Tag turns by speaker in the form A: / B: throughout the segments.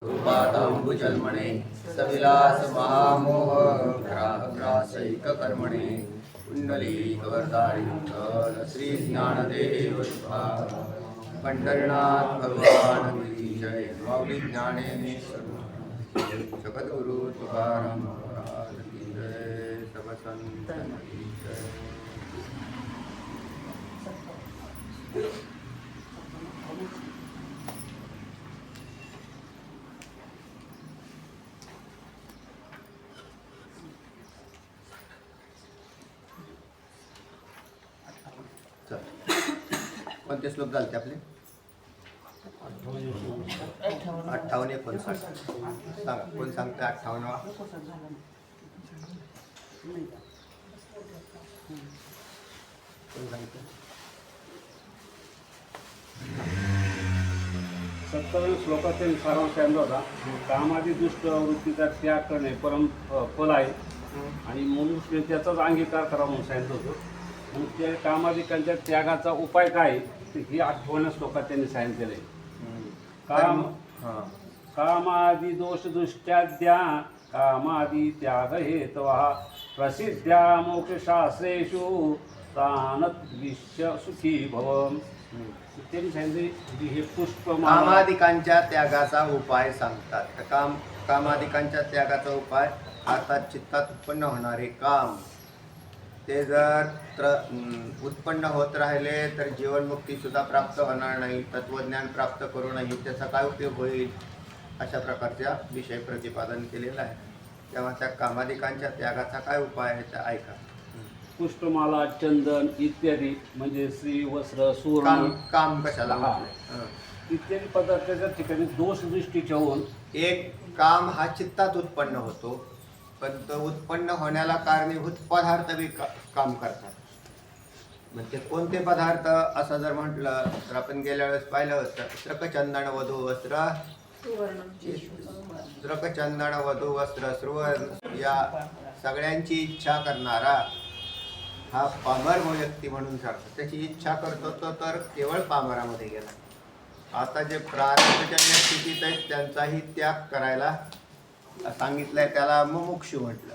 A: रूपाताम्बुजन्मणे सविलास महामोह ग्रासैक कर्मणे कुंडलीकवरदारी श्री ज्ञानदेव पंढरनाथ भगवान की जय। माऊली ज्ञानेश्वर जगद्गुरु तुकाराम महाराज की जय। सब संतन की जय। कोणते श्लोक झाले आपले? 58 59 सांगा, कोण सांगते 58वा? कोण सांगते?
B: 27 श्लोकातील सारांश होता. कामादी दुष्ट वृत्तीचा त्याग करणे परम फल आहे आणि मनुष्य त्याचाच अंगीकार करा म्हणून सांगितलं होतं. मग त्या कामादिकांच्या त्यागाचा उपाय काय हे 58 श्लोकात त्यांनी सांगितलेलं आहे. कामादी दोष दृष्ट्याद्या कामादी त्याग हेतवा प्रसिद्ध्या मोक्षशास्त्रेषु तानत विश्य सुखी भव. त्यांनी सांगितले हे पुष्प
A: कामादिकांच्या त्यागाचा उपाय सांगतात. कामादिकांच्या त्यागाचा उपाय अर्थात चित्तात उत्पन्न होणारे काम ते जर उत्पन्न होत राहिले तर जीवनमुक्ती सुद्धा प्राप्त होणार नाही, तत्वज्ञान प्राप्त करू नाही, त्याचा काय उपयोग होईल अशा प्रकारचा विषय प्रतिपादन केलेला आहे. तेव्हा त्या कामादिकांच्या त्यागाचा काय उपाय आहे ते ऐका.
B: पुष्पमाला, चंदन इत्यादी म्हणजे श्री वस्त्र सुवर्ण
A: काम कशाला
B: इत्यादी पदार्थाच्या ठिकाणी दोष दृष्टी ठेवून
A: एक काम हा चित्तात उत्पन्न होतो, पण तो उत्पन्न होण्याला कारणीभूत पदार्थ बी काम करतात. म्हणजे कोणते पदार्थ असं जर म्हटलं तर आपण गेल्या वेळेस पाहिलं होतं, त्रकचंदन वधू वस्त्र, त्रकचंदन वधू वस्त्र सुवर्ण या सगळ्यांची इच्छा करणारा हा पामर व्यक्ती म्हणून सांगतो. त्याची इच्छा करतो तो तर केवळ पामरामध्ये गेला. आता जे प्रारब्धजन्य स्थितीत आहेत त्यांचाही त्याग करायला सांगितलंय, त्याला मुमुक्षु म्हटलं.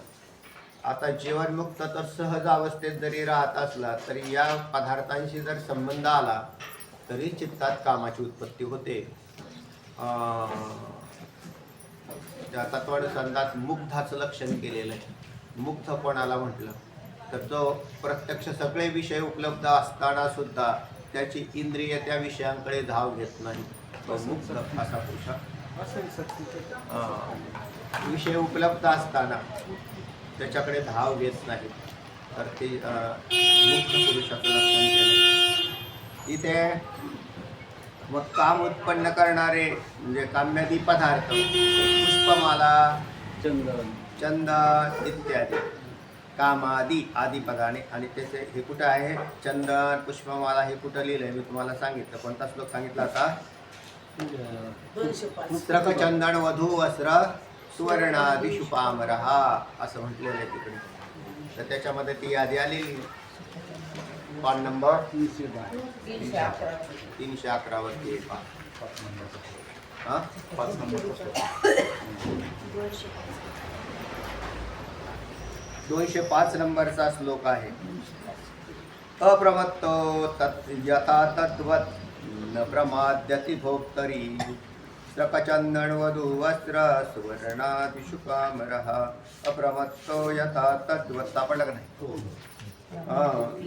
A: आता जीवनमुक्त तर सहज अवस्थेत जरी राहत असला तरी या पदार्थांशी जर संबंध आला तरी चित्तात कामाची उत्पत्ती होते. त्या तत्वानुसंधानात मुग्धाचं लक्षण केलेलं आहे. मुग्ध कोणाला म्हटलं तर जो प्रत्यक्ष सगळे विषय उपलब्ध असताना सुद्धा त्याची इंद्रिय त्या विषयांकडे धाव घेत नाही, तो मुग्ध असा पुरुष. विषय उपलब्ध असताना त्याच्याकडे धाव घेत नाही तर ते मुक्त पुरुषाचं लक्षण केलं. इथे मग काम उत्पन्न करणारे म्हणजे काम्यादी पदार्थ पुष्पमाला, चंदन इत्यादी कामादी आदी पदाने. आणि त्याचे हे कुठं आहे? चंदन पुष्पमाला हे कुठं लिहिलं आहे मी तुम्हाला सांगितलं. कोणता श्लोक सांगितला होता? त्रकचंदन वधू वस्त्र सुवर्णादिषु पामरः असं म्हटलेलं आहे तिकडे. तर त्याच्यामध्ये ती यादी आलेली. पान नंबर 311 वरती 5 नंबर 205 नंबरचा श्लोक आहे. अप्रमत्तो यथा तद्वत् न प्रमाद्यति भोक्तरी त्रकचंदन वधू वस्त्र सुवर्णादिषु पामरः. अप्रमत्तो यथा तद्वत् सापडलं का नाही?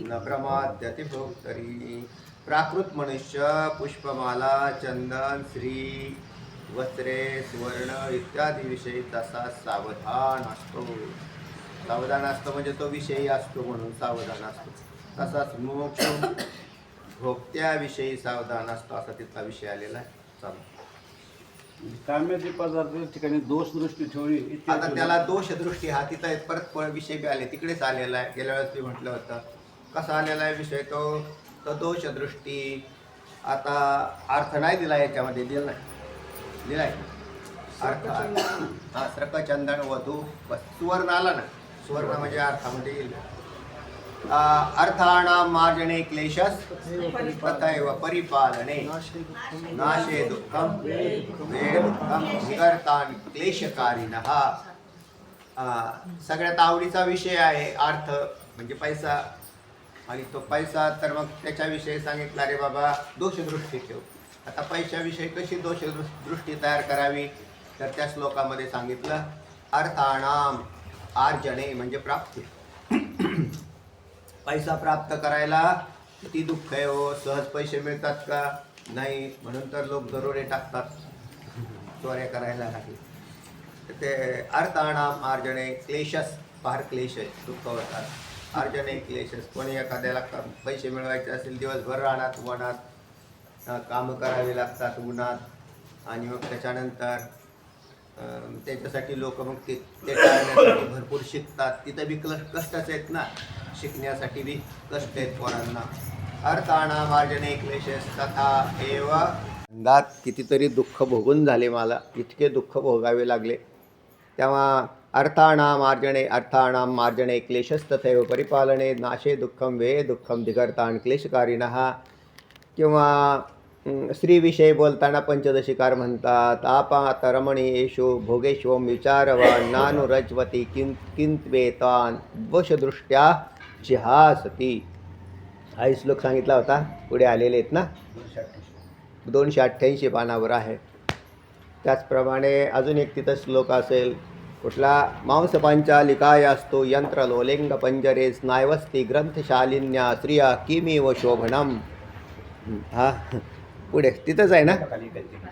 A: न प्रमाद्यति भोक्तरी. प्राकृत मनुष्य पुष्पमाला, चंदन, श्री वस्त्रे, सुवर्ण इत्यादी विषयी तसा सावधान असतो. सावधान असतो म्हणजे तो विषयी असतो म्हणून सावधान असतो. तसाच मोक्ष भोक्त्याविषयी सावधान असतो असा तिथला विषय आलेला आहे. चालू
B: काम्यादी पदार्थ ठिकाणी दोष दृष्टी ठेवली.
A: आता त्याला दोष दृष्टी हा तिथं परत विषय बी आले तिकडेच आलेला आहे. गेल्या वेळेस मी म्हटलं होतं कसा आलेला आहे विषय तो दोष दृष्टी. आता अर्थ नाही दिला याच्यामध्ये, दिलाय अर्थ. हा त्रकचंदन वधू सुवर्ण आला ना, सुवर्ण म्हणजे अर्थामध्ये येईल. अर्थाणां मार्जने क्लेशस् तथैव परिपालने नाशे दुःखं वे दुःखं विकर्तान् क्लेशकारिणः. सगळ्यात आवडीचा विषय आहे अर्थ म्हणजे पैसा. आणि तो पैसा तर मग त्याच्याविषयी सांगितलं रे बाबा दोषदृष्टी ठेव. आता पैशाविषयी कशी दोषदृष्टी तयार करावी तर त्या श्लोकामध्ये सांगितलं अर्थाणाम आर्जने म्हणजे प्राप्ती. पैसा प्राप्त करायला किती दुःख आहे हो. सहज पैसे मिळतात का? नाही. म्हणून तर लोक दरोडे टाकतात चोऱ्या करायला नाही. ते अर्थाणाम आर्जने क्लेशस फार क्लेश आहे दुःख होतात. अर्जने क्लेशस कोणी एखाद्याला पैसे मिळवायचे असेल दिवसभर राहणार वनात कामं करावी लागतात उन्हात आणि मग त्याच्यानंतर त्याच्यासाठी लोक मग ते टाळण्यासाठी भरपूर शिकतात. तिथं बी कष्टच आहेत ना. शिकण्यासाठी बी कष्ट आहेत पोरांना. अर्थाणाम आर्जने क्लेशस तथा एव. अंगात कितीतरी दुःख भोगून झाले मला. इतके दुःख भोगावे लागले. तेव्हा अर्थाणाम मार्जने क्लेशस तथैव परिपालने नाशे दुःखम वे दुःखम दिगर्तान क्लेशकारिणः. किंवा स्त्रीविषयी बोलताना पंचदशिकार म्हणतात आपात रमणीयेषु भोगेष्वम विचारवान नानुरज्वती किंत्वेतान वशदृष्ट्या जिहासती. हा श्लोक सांगितला होता. पुढे आलेले आहेत ना 288 पानावर आहे. त्याचप्रमाणे अजून एक तिथं श्लोक असेल कुठला मांसपांचालिकायास्तु यंत्रलोलिंग पंजरे स्नायवस्ती ग्रंथशालिन्या स्त्रिया किमीव शोभनम. हा पुढे तिथंच आहे ना.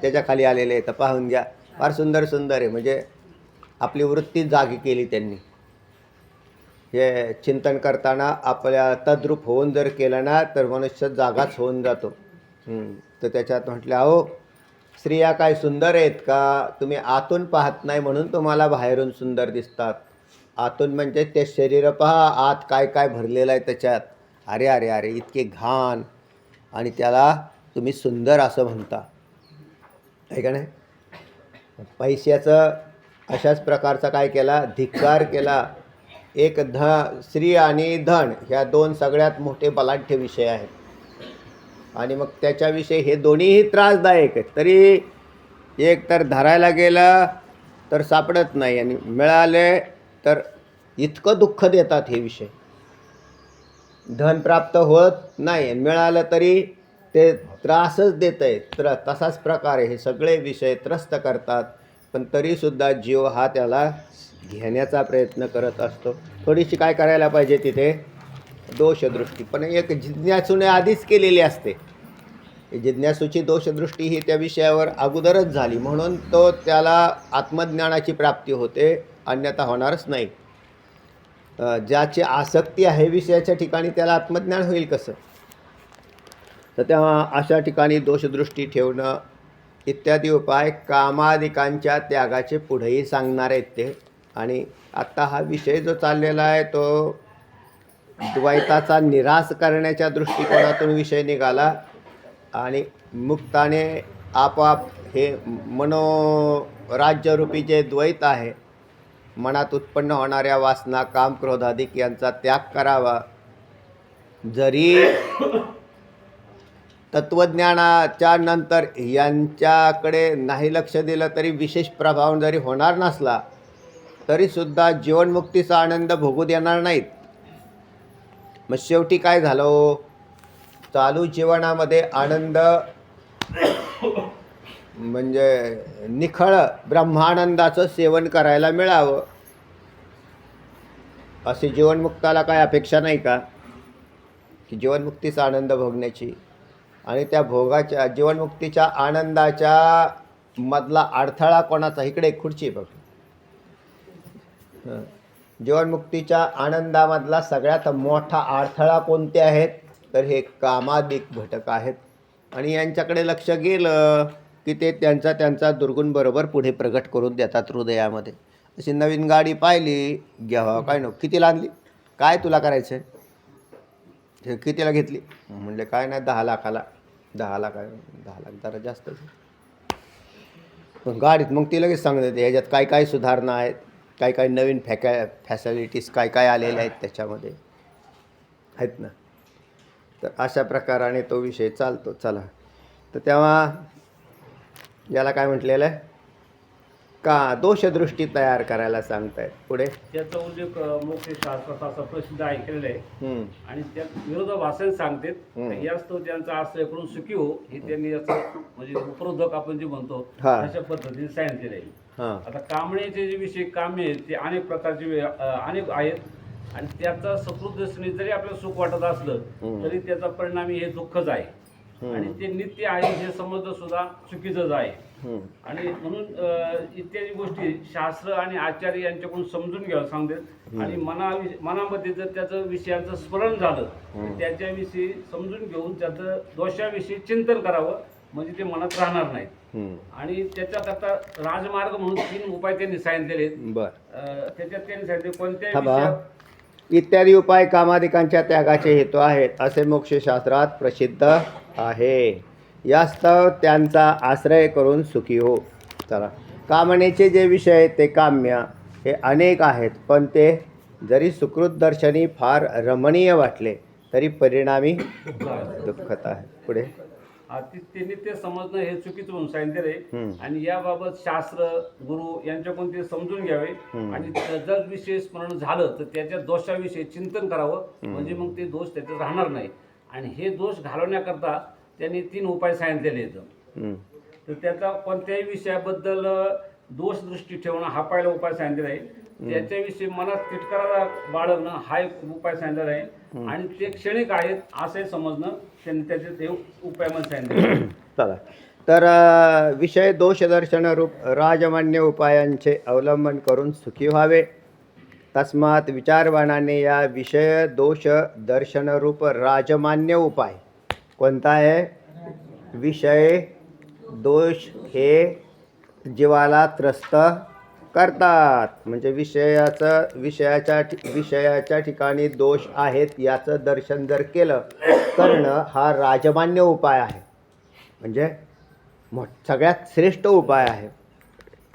A: त्याच्या खाली आलेले आहे तर पाहून घ्या. फार सुंदर सुंदर आहे. म्हणजे आपली वृत्ती जागी केली त्यांनी. हे चिंतन करताना आपल्या तद्रूप होऊन जर केलं ना तर मनुष्य जागाच होऊन जातो. तर त्याच्यात म्हटलं अहो स्त्रिया काय सुंदर आहेत का? तुम्ही आतून पाहत नाही म्हणून तुम्हाला बाहेरून सुंदर दिसतात. आतून म्हणजे ते शरीर पहा आत काय काय भरलेलं आहे त्याच्यात. अरे अरे अरे इतके घाण आणि त्याला तुम्ही सुंदर असं म्हणता आहे का नाही. पैशाचं अशाच प्रकारचा काय केला धिक्कार केला. एक स्त्री आणि धन ह्या दोन सगळ्यात मोठे बलाढ्य विषय आहेत. आणि मग त्याच्याविषयी हे दोन्हीही त्रासदायक आहेत. तरी एक तर धरायला गेलं तर सापडत नाही आणि मिळाले तर इतकं दुःख देतात हे विषय. धन प्राप्त होत नाही मिळालं तरी ते त्रासच देत आहेत. तसाच प्रकारे हे सगळे विषय त्रस्त करतात. पण तरीसुद्धा जीव हा त्याला घेण्याचा प्रयत्न करत असतो. थोडीशी काय करायला पाहिजे तिथे दोषदृष्टी. पण एक जिज्ञासूने आधीच केलेली असते. जिज्ञासूची दोषदृष्टी ही त्या विषयावर अगोदरच झाली म्हणून तो त्याला आत्मज्ञानाची प्राप्ती होते. अन्यथा होणारच नाही. ज्याची आसक्ती आहे विषयाच्या ठिकाणी त्याला आत्मज्ञान होईल कसं. तर तेव्हा अशा ठिकाणी दोषदृष्टी ठेवणं इत्यादी उपाय कामादिकांच्या त्यागाचे पुढेही सांगणार आहेत ते. आणि आत्ता हा विषय जो चाललेला आहे तो द्वैताचा निराश करण्याच्या दृष्टिकोनातून विषय निघाला. आणि मुक्ताने आपाप हे मनोराज्यरूपी जे द्वैत आहे मनात उत्पन्न होणाऱ्या वासना काम क्रोधाधिक यांचा त्याग करावा. जरी तत्त्वज्ञानाच्या नंतर यांच्याकडे नाही लक्ष दिलं तरी विशेष प्रभाव जरी होणार नसला तरीसुद्धा जीवनमुक्तीचा आनंद भोगू देणार नाहीत. मग शेवटी काय झालं हो. चालू जीवनामध्ये आनंद म्हणजे निखळ ब्रह्मानंदाचं सेवन करायला मिळावं अशी जीवनमुक्ताला काय अपेक्षा नाही का की जीवनमुक्तीचा आनंद भोगण्याची. आणि त्या भोगाच्या जीवनमुक्तीच्या आनंदाच्या मधला अडथळा कोणाचा. इकडे एक खुर्ची बघ. जीवनमुक्तीच्या आनंदामधला सगळ्यात मोठा अडथळा कोणते आहेत तर हे कामादिक घटक आहेत. आणि यांच्याकडे लक्ष गेलं की ते त्यांचा दुर्गुण बरोबर पुढे प्रगट करून देतात हृदयामध्ये. अशी नवीन गाडी पाहिली घ्यावं काय नको. कितीला आणली काय तुला करायचं आहे हे कितीला घेतली म्हणजे काय नाही 10 लाखाला. 10 लाख 10 लाख जरा जास्त. पण गाडीत मग ती लगेच सांगत येते ह्याच्यात काय काय सुधारणा आहेत काय काय नवीन फॅसिलिटीज काय काय आलेल्या आहेत त्याच्यामध्ये. आहेत ना. तर अशा प्रकाराने तो विषय चालतो. चला, तर तेव्हा याला काय म्हटलेलं आहे का दोषदृष्टी तयार करायला सांगतायत. पुढे
B: त्याचा उल्लेख मोक्षशास्त्रात असा प्रसिद्ध ऐकलेला आहे.
A: हम्म,
B: आणि त्यात विरोधाभासन सांगतात.
A: हम्म.
B: याच तो त्यांचा आश्रय करून सुखी हो हे त्यांनी याचं म्हणजे उपरोधक आपण जे म्हणतो
A: हा.
B: अशा पद्धतीने सांगितलेलं आहे.
A: हां,
B: आता कामण्याचे जे विषय काम्य आहेत ते अनेक प्रकारचे अनेक आहेत. आणि त्याचा सकृत दृष्टीने जरी आपल्याला सुख वाटत असलं
A: हम्म.
B: तरी त्याचा परिणामी हे दुःखच आहे.
A: हम्म.
B: आणि ते नित्य आहे हे समजणं सुद्धा चुकीचंच आहे.
A: हम्म,
B: आणि म्हणून इत्यादी गोष्टी शास्त्र आणि आचार्य यांच्याकडून समजून घ्यावं सांगतात. आणि मनामध्ये जर त्याचं विषयाचं स्मरण झालं तर त्याच्याविषयी समजून घेऊन त्याचं दोषाविषयी चिंतन करावं म्हणजे ते मनात राहणार नाहीत.
A: हम्म.
B: आणि त्याच्याकरता राजमार्ग म्हणून 3 उपाय त्यांनी सांगितलेले आहेत.
A: बर.
B: त्याच्यात त्यांनी सांगितले कोणत्याही
A: थांबा.
B: विषयात
A: इत्यादी उपाय कामादिकांच्या त्यागाचे हेतू आहेत असे मोक्षशास्त्रात प्रसिद्ध आहे. यास्तव त्यांचा आश्रय करून सुखी हो. चला, कामनेचे जे विषय आहेत ते काम्य हे अनेक आहेत, पण ते जरी सुकृत दर्शनी फार रमणीय वाटले तरी परिणामी दुःखत आहे. पुढे
B: त्यांनी ते समजणं हे चुकीचं म्हणून सांगितलेलं आहे. आणि याबाबत शास्त्र गुरु यांच्याकडून ते समजून घ्यावे. आणि जर विषय स्मरण झालं तर त्याच्या दोषाविषयी चिंतन करावं म्हणजे मग ते दोष त्याच्यात राहणार नाही. आणि हे दोष घालवण्याकरता त्यांनी 3 उपाय सांगितलेले आहेत. तर त्याचा कोणत्याही विषयाबद्दल दोषदृष्टी ठेवणं हा पहिला उपाय सांगितलेला आहे. त्याच्याविषयी मनात तिटकारा बाळगणं हा एक उपाय सांगितलेला आहे. आणि ते क्षणिक आहेत असे समजणं त्यांनी त्याचे ते उपायमध्ये सांगितले.
A: चला, तर विषय दोषदर्शन रूप राजमान्य उपायांचे अवलंबन करून सुखी व्हावे. तस्मात विचारवानाने या विषय दोष दर्शनरूप राजमान्य उपाय कोणता आहे? विषय दोष हे जीवाला त्रस्त करतात. म्हणजे विषयाच्या ठिकाणी दोष आहेत याचं दर्शन जर केलं करणं हा राजमान्य उपाय आहे. म्हणजे सगळ्यात श्रेष्ठ उपाय आहे.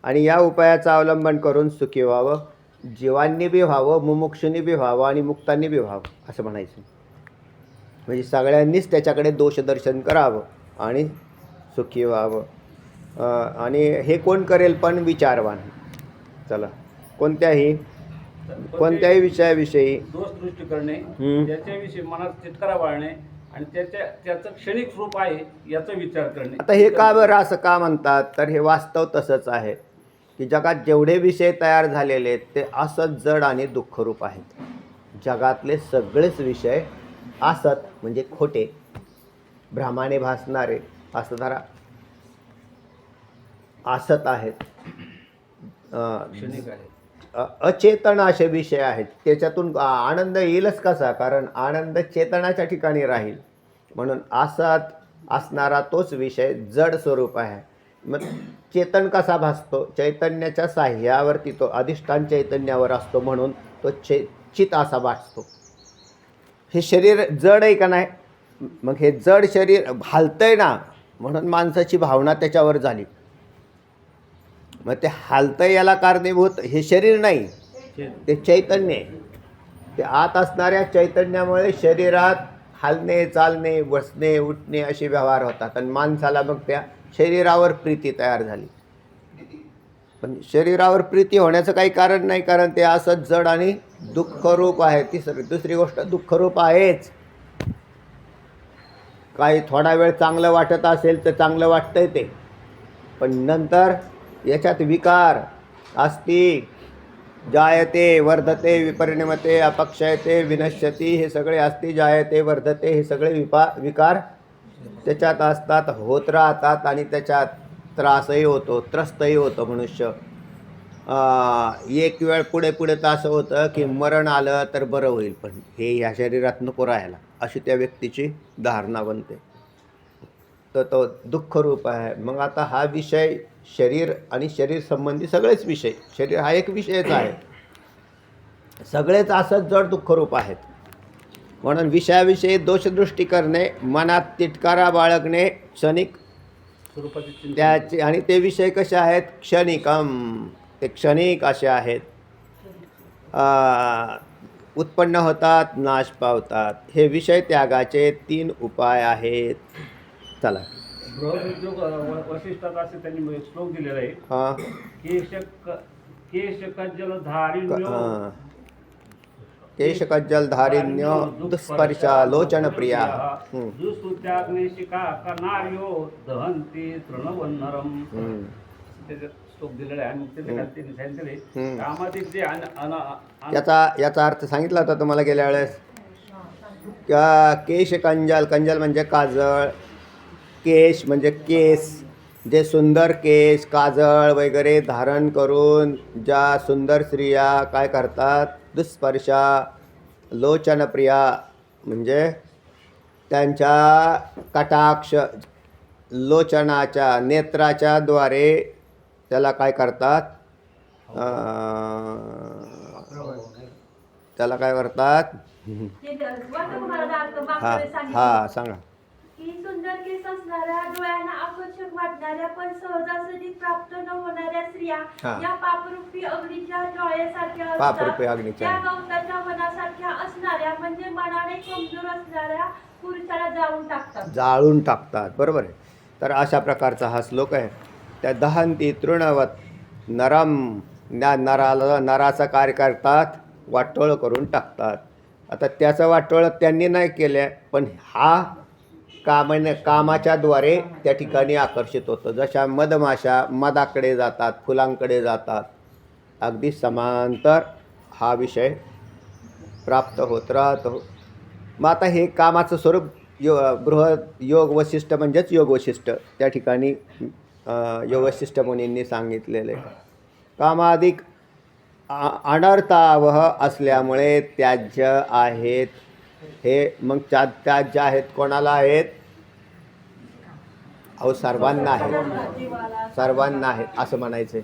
A: आणि या उपायाचं अवलंबन करून सुखी व्हावं. जीवांनी बी व्हावं, मुमुक्षुनी बी व्हावं आणि मुक्तांनी बी व्हावं असं म्हणायचं. म्हणजे सगळ्यांनीच त्याच्याकडे दोषदर्शन करावं आणि सुखी व्हावं. आणि हे कोण करेल? पण विचारवान. चला, कोणत्याही विषयाविषयी
B: दोषदृष्टी करणे, त्याच्याविषयी मनात तिटकारा बाळगणे आणि त्याचं क्षणिक स्वरूप आहे याचा विचार करणे.
A: आता हे का बरं असं का म्हणतात? तर हे वास्तव तसंच आहे की जगात जेवढे विषय तयार झालेले आहेत ते असत, जड आणि दुःखरूप आहेत. जगातले सगळेच विषय असत म्हणजे खोटे, भ्रमाने भासणारे असं धरा असत आहेत.
B: क्षणिक आहे.
A: अचेतन असे विषय आहेत. त्याच्यातून आनंद येईलच कसा? कारण आनंद चेतनाच्या ठिकाणी राहील. म्हणून असत असणारा तोच विषय जड स्वरूप आहे. मग चेतन कसा भासतो? चैतन्याच्या साह्यावरती तो अधिष्ठान चैतन्यावर असतो म्हणून तो चित असा भासतो. हे शरीर जड आहे का नाही? मग हे जड शरीर हालतंय ना, म्हणून माणसाची भावना त्याच्यावर झाली. मग ते हालतंय याला कारणीभूत हे शरीर नाही, ते चैतन्य आहे. ते आत असणाऱ्या चैतन्यामुळे शरीरात हालणे, चालणे, बसणे, उठणे असे व्यवहार होतात. आणि माणसाला मग त्या शरीरावर प्रीती तयार झाली. पण शरीरावर प्रीती होण्याचं काही कारण नाही, कारण ते असं जड आणि दुःखरूप आहे. दुसरी गोष्ट दुःखरूप आहेच. काही थोडा वेळ चांगलं वाटत असेल तर चांगलं वाटतंय ते, पण नंतर याच्यात विकार असती. जायते वर्धते विपरिणमते अपक्षयते विनश्यती हे सगळे असती. जायते वर्धते हे सगळे विकार त्याच्यात असतात, होत राहतात आणि त्याच्यात त्रासही होतो, त्रस्तही होतं मनुष्य. एक वेळ पुढे तर असं होतं की मरण आलं तर बरं होईल, पण हे ह्या शरीरात नको राहायला अशी त्या व्यक्तीची धारणा बनते. तर तो दुःखरूप आहे. मग आता हा विषय शरीर आणि शरीर संबंधी सगळेच विषय, शरीर हा एक विषयच आहे, सगळेच असंच जड दुःखरूप आहेत. म्हणून विषयाविषयी दोषदृष्टी करणे, मनात तिटकारा बाळगणे, क्षणिक त्याचे. आणि ते विषय कसे आहेत? क्षणिकम, ते क्षणिक असे आहेत. उत्पन्न होतात, नाश पावतात. हे विषय त्यागाचे 3 उपाय आहेत. चला.
B: बृहदोद्योग वशिष्ठात असे त्यांनी एक श्लोक दिलेला आहे.
A: हां
B: केश कज्जल धारिण्यो
A: हां केशकज्जलधारिण्य दुःस्पर्शालोचनप्रिया.
B: दुःस्तुत्याग्निशिखा करणार्यो दहन्ति तृणवन्नरम. त्याच्यात श्लोक दिलेला आहे. आणि मग त्याच्या खाली त्यांनी सांगितले कामाधिक जे
A: याचा अर्थ सांगितला होता तुम्हाला गेल्या वेळेस. कंजल म्हणजे काजळ, केश म्हणजे केस, जे सुंदर केस काजळ वगैरे धारण करून ज्या सुंदर स्त्रिया काय करतात, दुःस्पर्शा लोचनप्रिया म्हणजे त्यांच्या कटाक्ष लोचनाच्या नेत्राच्या द्वारे त्याला काय करतात, त्याला काय करतात. हा सांगा.
C: की सुंदर केस असणाऱ्या, डोळ्यांना आकर्षक वाटणाऱ्या पण सहजासहजी प्राप्त न होणाऱ्या स्त्रिया या पापरूपी अग्नीच्या ज्वाळेसारख्या असतात. त्या गवताच्या वनासारख्या असणाऱ्या म्हणजे मनाने कमजोर असणाऱ्या पुरुषाला जाळून टाकतात. बरोबर आहे. तर अशा प्रकारचा हा श्लोक आहे. त्या दहंती तृणवत नरम, नराचा कार्य करतात, वाटोळ करून टाकतात. आता त्याचं वाटोळ त्यांनी नाही केलं, पण हा कामाच्या द्वारे त्या ठिकाणी आकर्षित होतं. जशा मधमाशा मधाकडे जातात, फुलांकडे जातात, अगदी समांतर हा विषय प्राप्त होत राहतो. मग आता हे कामाचं स्वरूप बृहद योग वशिष्ठ म्हणजेच योग वशिष्ठ त्या ठिकाणी योग वशिष्ठ मुनींनी सांगितलेले. कामाधिक अनर्थावह असल्यामुळे त्याज्य आहेत. हे मग त्याज्य आहेत कोणाला आहेत? अहो सर्वांना आहेत, सर्वांना आहेत असं म्हणायचं.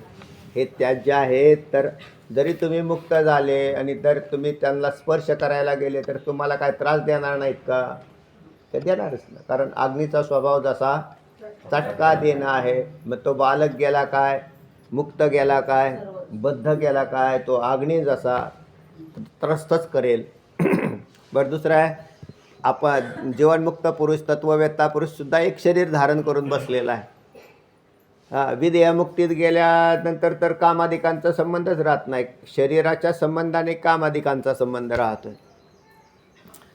C: हे त्याज्य आहेत. तर जरी तुम्ही मुक्त झाले आणि जर तुम्ही त्यांना स्पर्श करायला गेले तर तुम्हाला काय त्रास देणार नाहीत का? ते देणारच ना. कारण अग्नीचा स्वभाव जसा चटका देणं आहे. मग तो बालक गेला काय, मुक्त गेला काय, बद्ध गेला काय, तो अग्नी जसा त्रस्तच करेल. बरं दुसरं आहे, आपण जीवनमुक्त पुरुष तत्ववेत्ता पुरुषसुद्धा एक शरीर धारण करून बसलेला आहे. विदेहमुक्तीत गेल्यानंतर तर कामाधिकांचा संबंधच राहत नाही. शरीराच्या संबंधाने कामाधिकांचा संबंध राहतो.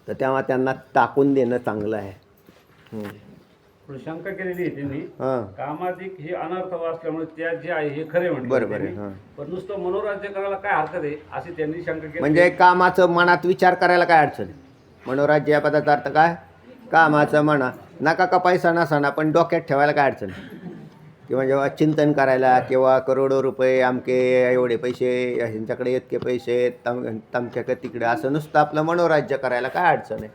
C: तर तेव्हा त्यांना टाकून देणं चांगलं आहे.
B: शंका केलेली आहे त्यांनी. कामाधिक हे अनर्थ असल्यामुळे त्या जे आहे हे खरे म्हणते.
A: बरोबर आहे.
B: पण नुसतं मनोराज्य करायला काय हरकत आहे अशी त्यांनी शंका केली.
A: म्हणजे कामाचं मनात विचार करायला काय अडचण आहे? मनोराज्य या पदाचा अर्थ काय? कामाचं म्हणा, नका का पैसा नसाना पण डोक्यात ठेवायला काय अडचण आहे? किंवा जेव्हा चिंतन करायला किंवा करोडो रुपये आमके एवढे पैसे, ह्यांच्याकडे इतके पैसे, तमक्याकडे तिकडे, असं नुसतं आपलं मनोराज्य करायला काय अडचण आहे?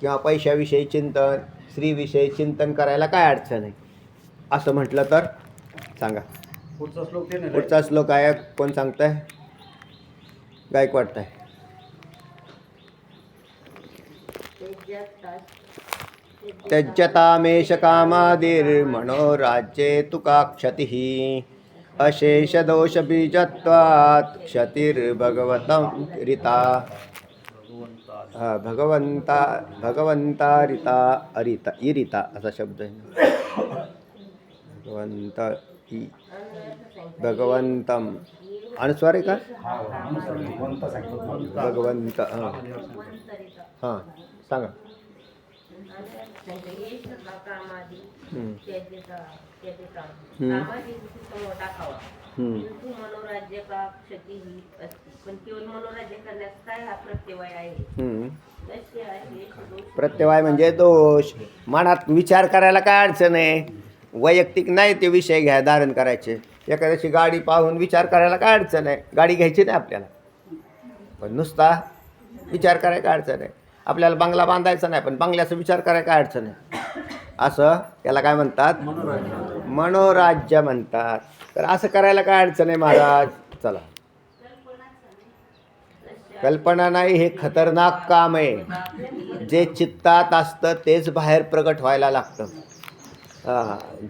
A: किंवा पैशाविषयी चिंतन, स्त्रीविषयी चिंतन करायला काय अडचण आहे? असं म्हटलं तर सांगा. पुढचा श्लोक आहे. कोण सांगताय? गायकवाड आहे. त्यज्यतामेष कामादिर्मनोराज्ये तु का क्षतिः अशेषदोषबीजत्वात् क्षतिर्भगवतं रिता. भगवंता रिता अरिता इरिता असा शब्द आहे. भगवंतम अनुस्वार आहे का? भगवंत. हां सांगा.
C: मनोराज्य का क्षती ही असते. पण केवळ मनोराज्य करण्यास काय हा प्रत्यवाय आहे?
A: प्रत्यवाय म्हणजे दोष. मनात विचार करायला काय अडचण आहे? वैयक्तिक नाही ते विषय घ्या धारण करायचे. एखाद्याची गाडी पाहून विचार करायला काय अडचण आहे? गाडी घ्यायची नाही आपल्याला, पण नुसता विचार करायला काय अडचण आहे? आपल्याला बंगला बांधायचा नाही पण बंगल्याचा विचार करायला काय अडचण आहे? असं त्याला काय म्हणतात? मनोराज्य म्हणतात. तर असं करायला काय अडचण आहे महाराज? चला. कल्पना नाही, हे खतरनाक काम आहे. जे चित्तात असतं तेच बाहेर प्रगट व्हायला लागतं.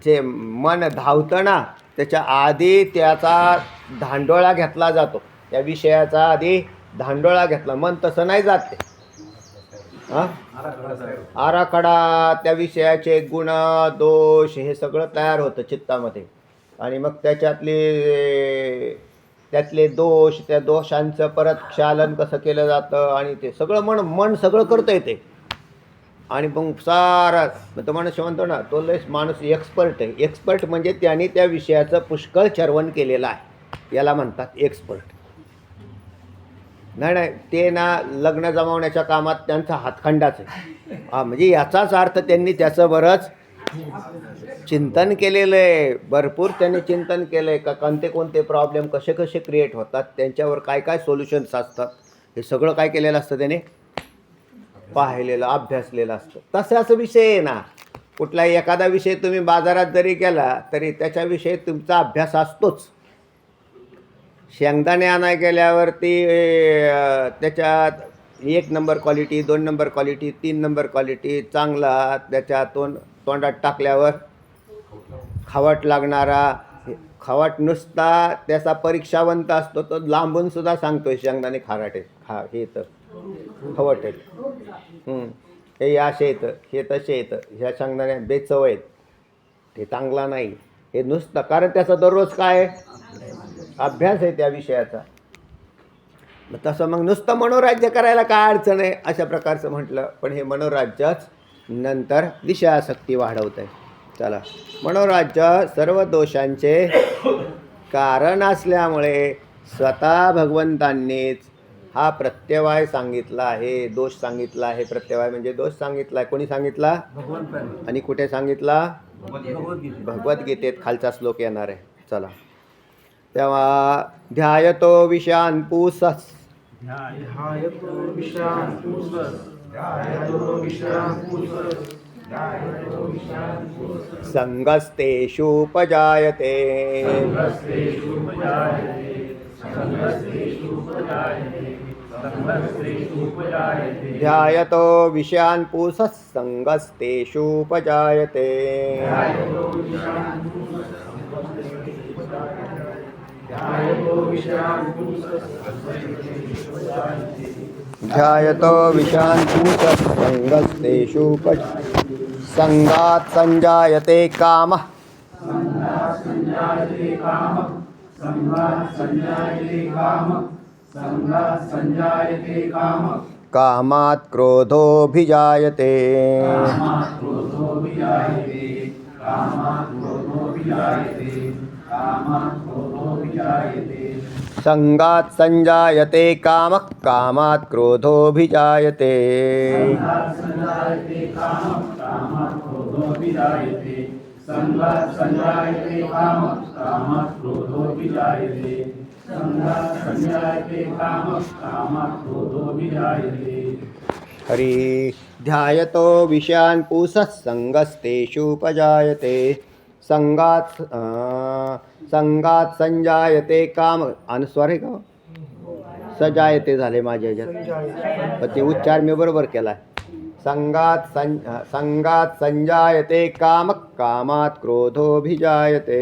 A: जे मन धावतं ना त्याच्या आधी त्याचा धांडोळा घेतला जातो. त्या विषयाचा आधी धांडोळा घेतला, मन तसं नाही जात ते. हां, आराखडा, त्या विषयाचे गुण दोष हे सगळं तयार होतं चित्तामध्ये. आणि मग त्यातले दोष, त्या दोषांचं परत क्षालन कसं केलं जातं, आणि ते सगळं मन सगळं करतं येते. आणि मग सारा तो माणूस म्हणतो ना, तो लय माणूस एक्सपर्ट आहे. एक्सपर्ट म्हणजे त्याने त्या विषयाचं पुष्कळ चर्वण केलेलं आहे, याला म्हणतात एक्सपर्ट. नाही, ते ना लग्न जमावण्याच्या कामात त्यांचा हातखंडाच आहे. म्हणजे याचाच अर्थ त्यांनी त्याचं बरंच चिंतन केलेलं आहे. भरपूर त्यांनी चिंतन केलं आहे का कोणते प्रॉब्लेम कसे क्रिएट होतात, त्यांच्यावर काय सोल्युशन्स असतात, हे सगळं काय केलेलं असतं त्याने, पाहिलेलं, अभ्यासलेलं असतं. तसाच विषय आहे ना. कुठलाही एखादा विषय तुम्ही बाजारात जरी गेला तरी त्याच्याविषयी तुमचा अभ्यास असतोच. शेंगदाणे आणाय गेल्यावरती त्याच्यात 1 number quality, 2 number quality, 3 number quality, चांगला, त्याच्यातून तोंडात टाकल्यावर खावट लागणारा, खावट नुसता त्याचा परीक्षावंत असतो तो लांबून सुद्धा सांगतोय शेंगदाणे खाराटे, हे तर खवट आहेत, हे असे येतं, हे तसे येतं, ह्या शेंगदाण्या बेचव आहेत, ते चांगला नाही, हे नुसतं. कारण त्याचा दररोज काय अभ्यास आहे त्या विषयाचा. तसं मग नुसतं मनोराज्य करायला काय अडचण आहे, अशा प्रकारचं म्हटलं. पण हे मनोराज्यच नंतर विषयासक्ती वाढवत आहे. चला, मनोराज्य सर्व दोषांचे कारण असल्यामुळे स्वतः भगवंतांनीच हा प्रत्यवाय सांगितला आहे, दोष सांगितला आहे. प्रत्यवाय म्हणजे दोष सांगितला आहे. कोणी सांगितला? आणि कुठे सांगितला? भगवद्गीतेत खालचा श्लोक येणार आहे. चला, तेव्हा ध्यायतो विषयान् पुंसः संगस्तेषुपजायते ध्यायतो विषयान् पुंसः संगस्तेषुपजायते. ध्यायतो विषयान् पुंसः संगस्तेषुपजायते. संगात् संजायते कामः कामात् क्रोधोऽभिजायते. संगात् संजायते कामः कामात् क्रोधोऽभिजायते. हरि ध्यायतो विषयान् पुंसः संगस्तेषुपजायते. संगात संजायते काम, अनुस्वार आहे का? सजायते झाले माझ्या ह्याच्यात, पण ते उच्चार मी बरोबर केला आहे. संगात संजायते काम कामात् क्रोधोऽभिजायते.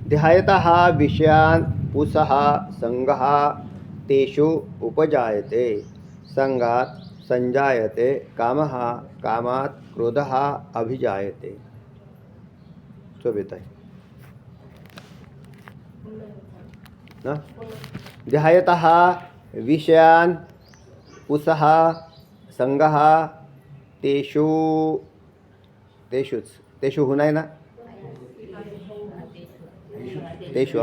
A: ध्यायतः विषयान् पुंसः संगः तेषु उपजायते. संगात् संजायते कामः कामात् क्रोधः अभिजायते. शोभित आहे ना. ध्यायतः विषयान् पुंसः संगः तेषु होणार आहे ना. तेषु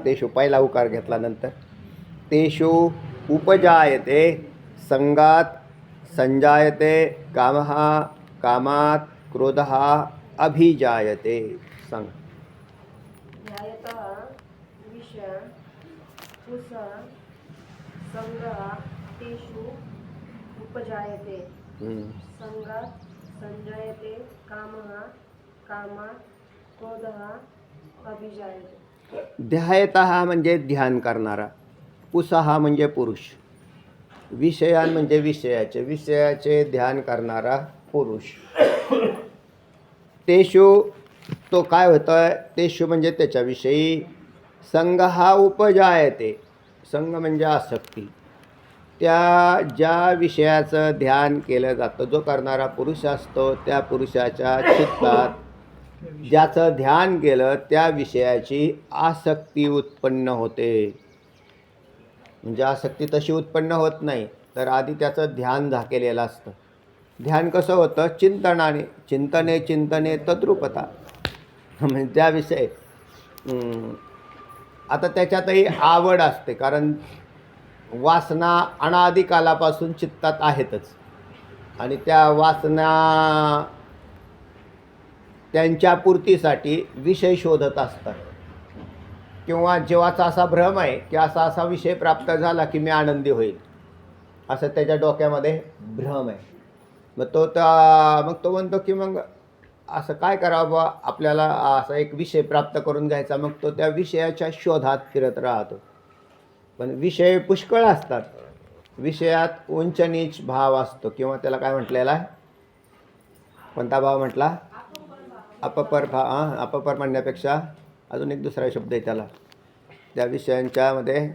A: तेषु पहिला उकार घेतला नंतर तेषु उपजायते. संगात संजायते कामः कामात् क्रोधः अभिजायते. संग
D: ध्यायतः विषयान् पुंसः संगः तेषु उपजायते. संगात संजयते कामः कामात क्रोधः अभिजायते.
A: ध्यायतः म्हणजे ध्यान करणारा, पुसहा म्हणजे पुरुष, विषयान म्हणजे विषयाचे ध्यान करणारा पुरुष. तेषु तो काय होतं, तेषु म्हणजे त्याच्याविषयी, संग हा उपजायते, संग म्हणजे आसक्ती, त्या ज्या विषयाचं ध्यान केलं जातं, जो करणारा पुरुष असतो त्या पुरुषाच्या चित्तात ज्याचं ध्यान केलं त्या विषयाची आसक्ती उत्पन्न होते. म्हणजे आसक्ती तशी उत्पन्न होत नाही, तर आधी त्याचं ध्यान झाकेलेलं असतं. ध्यान कसं होतं, चिंतनाने, चिंतने तद्रूपता, म्हणजे त्याविषयी आता त्याच्यातही आवड असते, कारण वासना अनादी कालापासून चित्तात आहेतच, आणि त्या वासना त्यांच्या पूर्तीसाठी विषय शोधत असतात. किंवा जीवाचा असा भ्रम आहे की असा विषय प्राप्त झाला की मी आनंदी होईल, असं त्याच्या डोक्यामध्ये भ्रम आहे. मग तो म्हणतो की मग असं काय करावं बा, आपल्याला असा एक विषय प्राप्त करून घ्यायचा. मग तो त्या विषयाच्या शोधात फिरत राहतो. पण विषय पुष्कळ असतात, विषयात उंच नीच भाव असतो, किंवा त्याला काय म्हटलेला आहे, कोणता भाव म्हटला, अपपर भाव. अपपर म्हणण्यापेक्षा अजून एक दुसरा शब्द आहे त्याला, त्या विषयांच्यामध्ये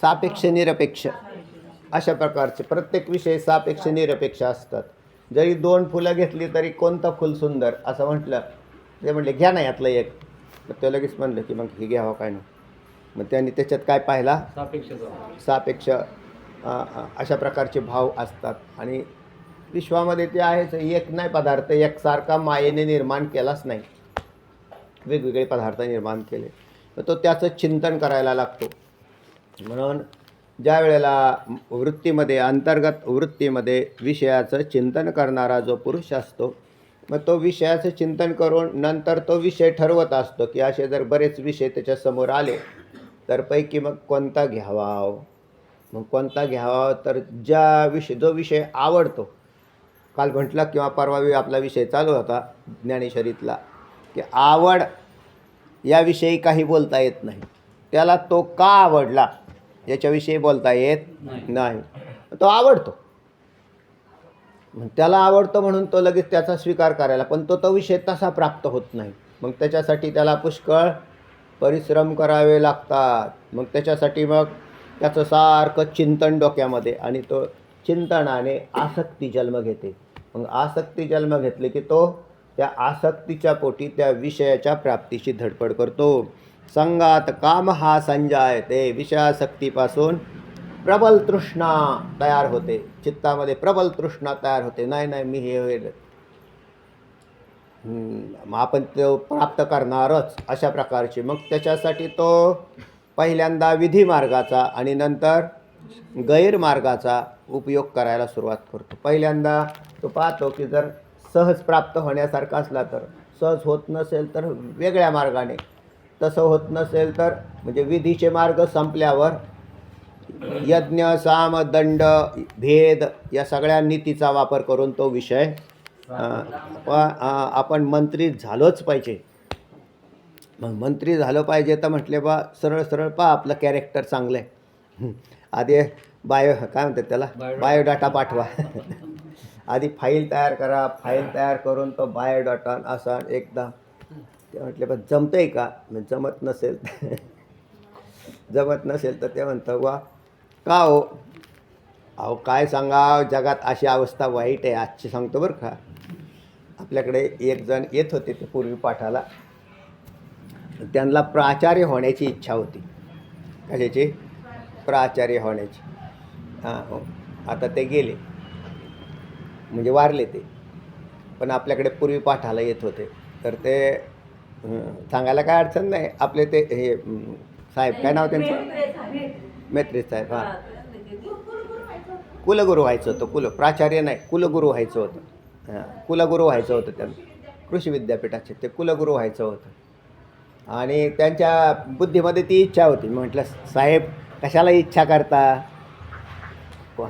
A: सापेक्ष निरपेक्ष, अशा प्रकारचे प्रत्येक विषय सापेक्ष निरपेक्ष असतात. जरी 2 फुलं घेतली तरी कोणतं फुल सुंदर असं म्हटलं, ते म्हटले घ्या ना यातलं एक, तर ते लगेच म्हणलं की मग हे घ्यावं काय नाही. मग त्यांनी त्याच्यात काय पाहिला, सापेक्ष अशा प्रकारचे भाव असतात. आणि विश्वामध्ये ते आहेच, एक नाही पदार्थ एकसारखा मायेने निर्माण केलाच नाही, वेगवेगळे पदार्थ निर्माण केले. तर तो त्याचं चिंतन करायला लागतो. म्हणून ज्या वेळेला वृत्तीमध्ये, अंतर्गत वृत्तीमध्ये विषयाचं चिंतन करणारा जो पुरुष असतो, मग तो विषयाचं चिंतन करून नंतर तो विषय ठरवत असतो की असे जर बरेच विषय त्याच्यासमोर आले तर पैकी मग कोणता घ्यावा. मग कोणता घ्यावा, तर जो विषय आवडतो, काल म्हटलं किंवा परवा आपला विषय चालू होता ज्ञानेश्वरीतला, की आवड याविषयी काही बोलता येत नाही. त्याला तो का आवडला याच्याविषयी बोलता येत नाही. तो आवडतो, त्याला आवडतं म्हणून तो लगेच त्याचा स्वीकार करायला, पण तो विषय तसा प्राप्त होत नाही. मग त्याच्यासाठी त्याला पुष्कळ परिश्रम करावे लागतात. मग त्याच्यासाठी मग त्याचं सारखं चिंतन डोक्यामध्ये, आणि तो चिंतनाने आसक्ती जन्म घेते. मग आसक्ती जन्म घेतली की तो त्या आसक्तीच्या पोटी त्या विषयाच्या प्राप्तीची धडपड करतो. संगात काम हा संजायते, विषयासक्तीपासून प्रबल तृष्णा तयार होते, चित्तामध्ये प्रबल तृष्णा तयार होते. नाही मी हे होईल, आपण तो प्राप्त करणारच, अशा प्रकारची. मग त्याच्यासाठी तो पहिल्यांदा विधी मार्गाचा आणि नंतर गैरमार्गाचा उपयोग करायला सुरुवात करतो. पहिल्यांदा तो पाहतो की जर सहज प्राप्त होण्यासारखा असला तर, सहज होत नसेल तर वेगळ्या मार्गाने, तसं होत नसेल तर म्हणजे विधीचे मार्ग संपल्यावर यज्ञ, साम, दंड, भेद या सगळ्या नीतीचा वापर करून तो विषय आपण मंत्री झालोच पाहिजे. मग मंत्री झालं पाहिजे तर म्हटले बा सरळ पहा आपलं कॅरेक्टर चांगलं आहे, आधी काय म्हणतात त्याला, बायोडाटा पाठवा. आधी फाईल तयार करा, फाईल तयार करून तो बायोडाटा असा एकदा ते म्हटले बा जमतं आहे का, जमत नसेल तर ते म्हणतं वा का हो, अहो काय सांगा, जगात अशी अवस्था वाईट आहे. आजची सांगतो बरं का, आपल्याकडे एक जण येत होते ते पूर्वी पाठाला, त्यांना प्राचार्य होण्याची इच्छा होती. कशाची, प्राचार्य होण्याची. आता ते गेले, म्हणजे वारले ते, पण आपल्याकडे पूर्वी पाठाला येत होते. तर ते सांगायला काय अडचण नाही, आपले ते हे साहेब, काय नाव त्यांचं, मेत्रे साहेब. हां, कुलगुरू व्हायचं होतं, प्राचार्य नाही, कुलगुरू व्हायचं होतं. हां, कुलगुरू व्हायचं होतं त्यांना, कृषी विद्यापीठाचे ते कुलगुरू व्हायचं होतं. आणि त्यांच्या बुद्धीमध्ये ती इच्छा होती. म्हटलं साहेब कशाला इच्छा करता,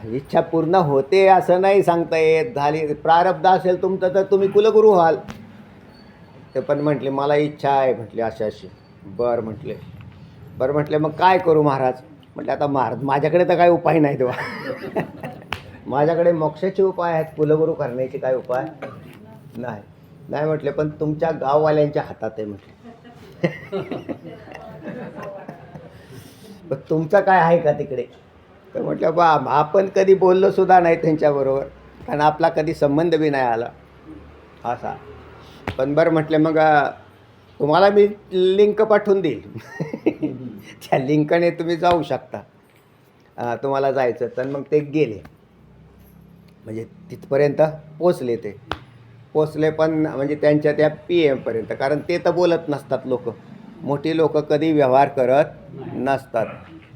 A: इच्छा पूर्ण होते असं नाही सांगता येत. झाली प्रारब्ध असेल तुमचं तर तुम्ही कुलगुरू व्हाल. ते पण म्हटले मला इच्छा आहे, म्हटले अशी अशी. बरं म्हटले मग काय करू महाराज? म्हटले आता महाराज माझ्याकडे तर काही उपाय नाही तेव्हा. माझ्याकडे मोक्षाचे उपाय आहेत, कुलगुरू करण्याचे काय उपाय नाही म्हटले, पण तुमच्या गाववाल्यांच्या हातात आहे म्हटले. पण तुमचं काय आहे का तिकडे? तर म्हटलं बा आपण कधी बोललो सुद्धा नाही त्यांच्याबरोबर, कारण आपला कधी संबंध बी नाही आला असा. पण बरं म्हटले मग तुम्हाला मी लिंक पाठवून देईल. त्या लिंकने तुम्ही जाऊ शकता, तुम्हाला जायचं तर. मग ते गेले, म्हणजे तिथपर्यंत पोचले पण म्हणजे त्यांच्या त्या PM पर्यंत. कारण ते तर बोलत नसतात लोक, मोठी लोक कधी व्यवहार करत नसतात.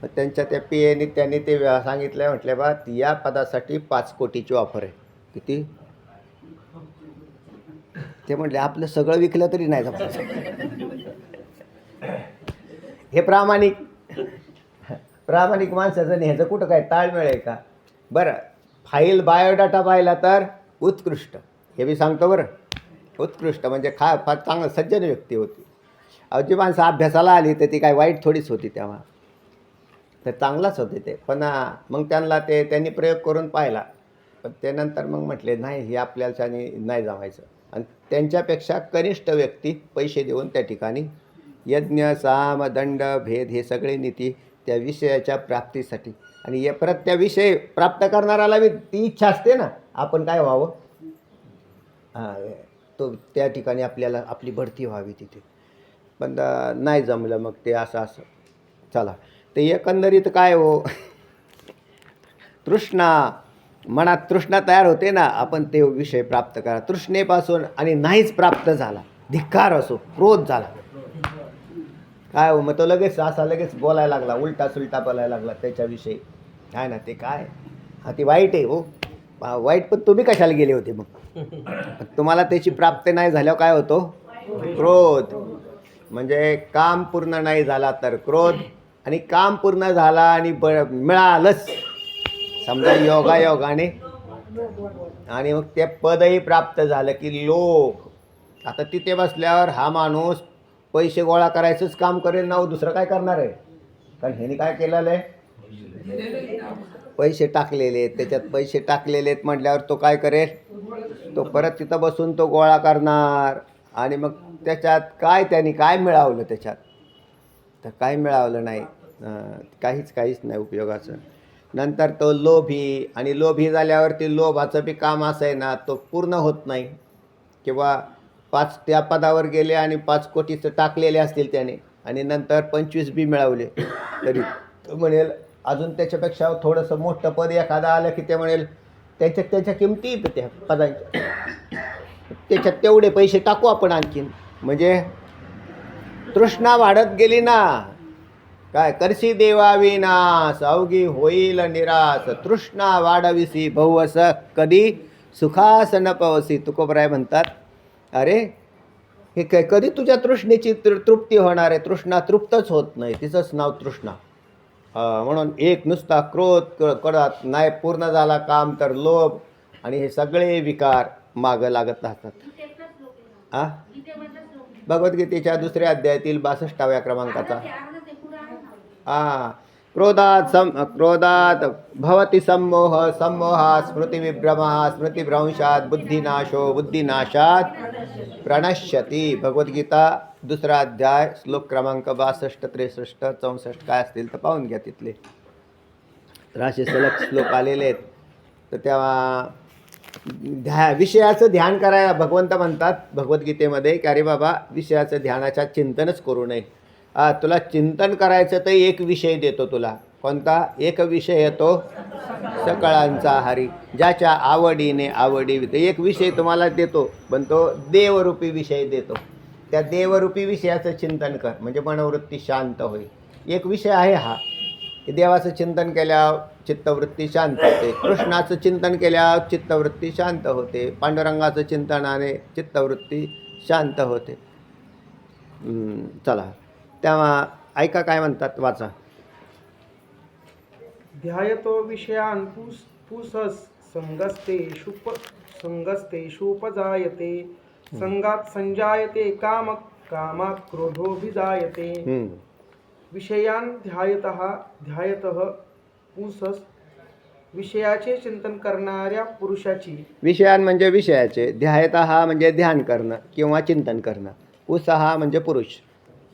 A: मग त्यांच्या त्या PAने त्यांनी ते सांगितलं, म्हटले बा या पदासाठी 5 कोटीची ऑफर आहे. किती? ते म्हटले आपलं सगळं विकलं तरी नाही जमलं. हे प्रामाणिक माणसाचं नाही, ह्याचं कुठं काय ताळमेळ आहे का? बरं, फाईल बायोडाटा पाहिला तर उत्कृष्ट, हे मी सांगतो बरं. उत्कृष्ट म्हणजे फार चांगलं सज्जन व्यक्ती होती. जी माणसं अभ्यासाला आली तर ती काय वाईट थोडीच होती तेव्हा, तर चांगलाच होते ते. पण मग त्यांनी प्रयोग करून पाहिला, पण ते नंतर मग म्हटले नाही हे आपल्याच्याने नाही जमायचं. आणि त्यांच्यापेक्षा कनिष्ठ व्यक्ती पैसे देऊन त्या ठिकाणी यज्ञ साम दंड भेद हे सगळे नीती त्या विषयाच्या प्राप्तीसाठी. आणि परत त्या विषय प्राप्त करणाऱ्याला बी ती इच्छा असते ना आपण काय व्हावं, तो त्या ठिकाणी आपल्याला आपली बढती व्हावी तिथे. पण नाही जमलं मग ते असं चला. ते एकंदरीत काय हो, तृष्णा मनात तृष्णा तयार होते ना, आपण ते विषय प्राप्त करा. तृष्णेपासून आणि नाहीच प्राप्त झाला, धिक्कार असो, क्रोध झाला, काय हो मग तो लगेच बोलायला लागला, उलटा सुलटा बोलायला लागला त्याच्याविषयी. काय ना ते काय ती वाईट आहे हो, वाईट. पण तुम्ही कशाला गेले होते मग? तुम्हाला त्याची प्राप्ती नाही झाल्यावर काय होतो? क्रोध. म्हणजे काम पूर्ण नाही झाला तर क्रोध, आणि काम पूर्ण झाला आणि मिळालंच समजा योगाने, आणि मग ते पदही प्राप्त झालं की लोभ. आता तिथे बसल्यावर हा माणूस पैसे गोळा करायचंच काम करेल ना, दुसरं काय करणार आहे? कारण ह्याने काय केलेलं आहे? पैसे टाकलेले आहेत, त्याच्यात पैसे टाकलेले आहेत म्हटल्यावर तो काय करेल? तो परत तिथं बसून तो गोळा करणार. आणि मग त्याच्यात त्यांनी काय मिळवलं? त्याच्यात तर काय मिळवलं नाही, काहीच नाही उपयोगाचं. नंतर तो लोभी, आणि लोभी झाल्यावरती लोभाचं बी काम असं आहे ना, तो पूर्ण होत नाही. किंवा 5 त्या पदावर गेले आणि 5 कोटीचं टाकलेले असतील त्याने, आणि नंतर 25 बी मिळवले, तरी तो म्हणेल अजून त्याच्यापेक्षा थोडंसं मोठं पद एखादं आलं की ते म्हणेल त्याच्या किमती येतं त्या पदांच्या, त्याच्यात तेवढे पैसे टाकू आपण आणखीन. म्हणजे तृष्णा वाढत गेली ना. काय करशी देवा विनाश, अवघी होईल निराश. तृष्णा वाढविसी बहुवस, कधी सुखास न पवसी. तुकोबराय म्हणतात, अरे हे काय कधी तुझ्या तृष्णेची तृप्ती होणार आहे? तृष्णा तृप्तच होत नाही, तिचंच नाव तृष्णा. म्हणून एक नुसता क्रोध करत नाही, पूर्ण झाला काम तर लोभ, आणि हे सगळे विकार मागं लागत राहतात. भगवद्गीतेच्या 2ऱ्या अध्यायातील 62व्या क्रमांकाचा. क्रोधात भवति सम्मोह, सम्मोहात् स्मृतिविभ्रमः, स्मृतिभ्रंशात् बुद्धिनाशो, बुद्धिनाशात् प्रणश्यति. भगवद्गीता 2रा अध्याय श्लोक क्रमांक 62, 63, 64 काय असतील तर पाहून घ्या तिथले. तर असे सलग श्लोक आलेले आहेत. तर तेव्हा विषयाचं ध्यान करायला भगवंत म्हणतात भगवद्गीतेमध्ये की अरे बाबा विषयाचं ध्यानाच्या चिंतनच करू नये. तुला चिंतन करायचं तर एक विषय देतो तुला. कोणता? एक विषय येतो सकळांचा हरी, ज्याच्या आवडीने एक विषय तुम्हाला देतो, पण तो देवरूपी विषय देतो. त्या देवरूपी विषयाचं चिंतन कर, म्हणजे मनोवृत्ती शांत होईल. एक विषय आहे हा. देवाचं चिंतन केल्यावर चित्तवृत्ती शांत होते, कृष्णाचं चिंतन केल्यावर चित्तवृत्ती शांत होते, पांडुरंगाचं चिंतनाने चित्तवृत्ती शांत होते. चला तेव्हा ऐका काय म्हणतात, वाचा.
E: ध्यायतो विषयान् पुंसस् संगस्तेषुपजायते संगात् संजायते कामात् क्रोधोऽभिजायते विषयान् ध्यायतः पुंसस् विषयाचे चिंतन करणाऱ्या पुरुषाची
A: विषयान म्हणजे विषयाचे, ध्यायतः म्हणजे ध्यान करणं किंवा चिंतन करणं, पुंसः म्हणजे पुरुष,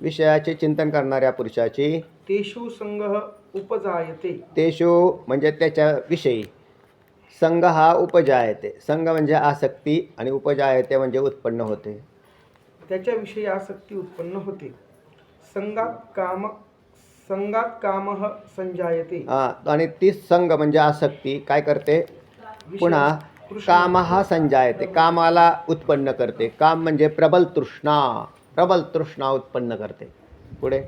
A: विषयाचे चिंतन करणाऱ्या पुरुषाची
E: तेषु संगः उपजायते,
A: तेषु म्हणजे त्याच्या विषयी, संग हा उपजायते, संग म्हणजे आसक्ती आणि उपजायते म्हणजे उत्पन्न होते,
E: त्याच्याविषयी आसक्ती उत्पन्न होते. संगात कामः संजायते,
A: आणि ती संग म्हणजे आसक्ती काय करते, पुन्हा काम हा संजायते, कामाला उत्पन्न करते. काम म्हणजे प्रबल तृष्णा उत्पन्न करते. पुढे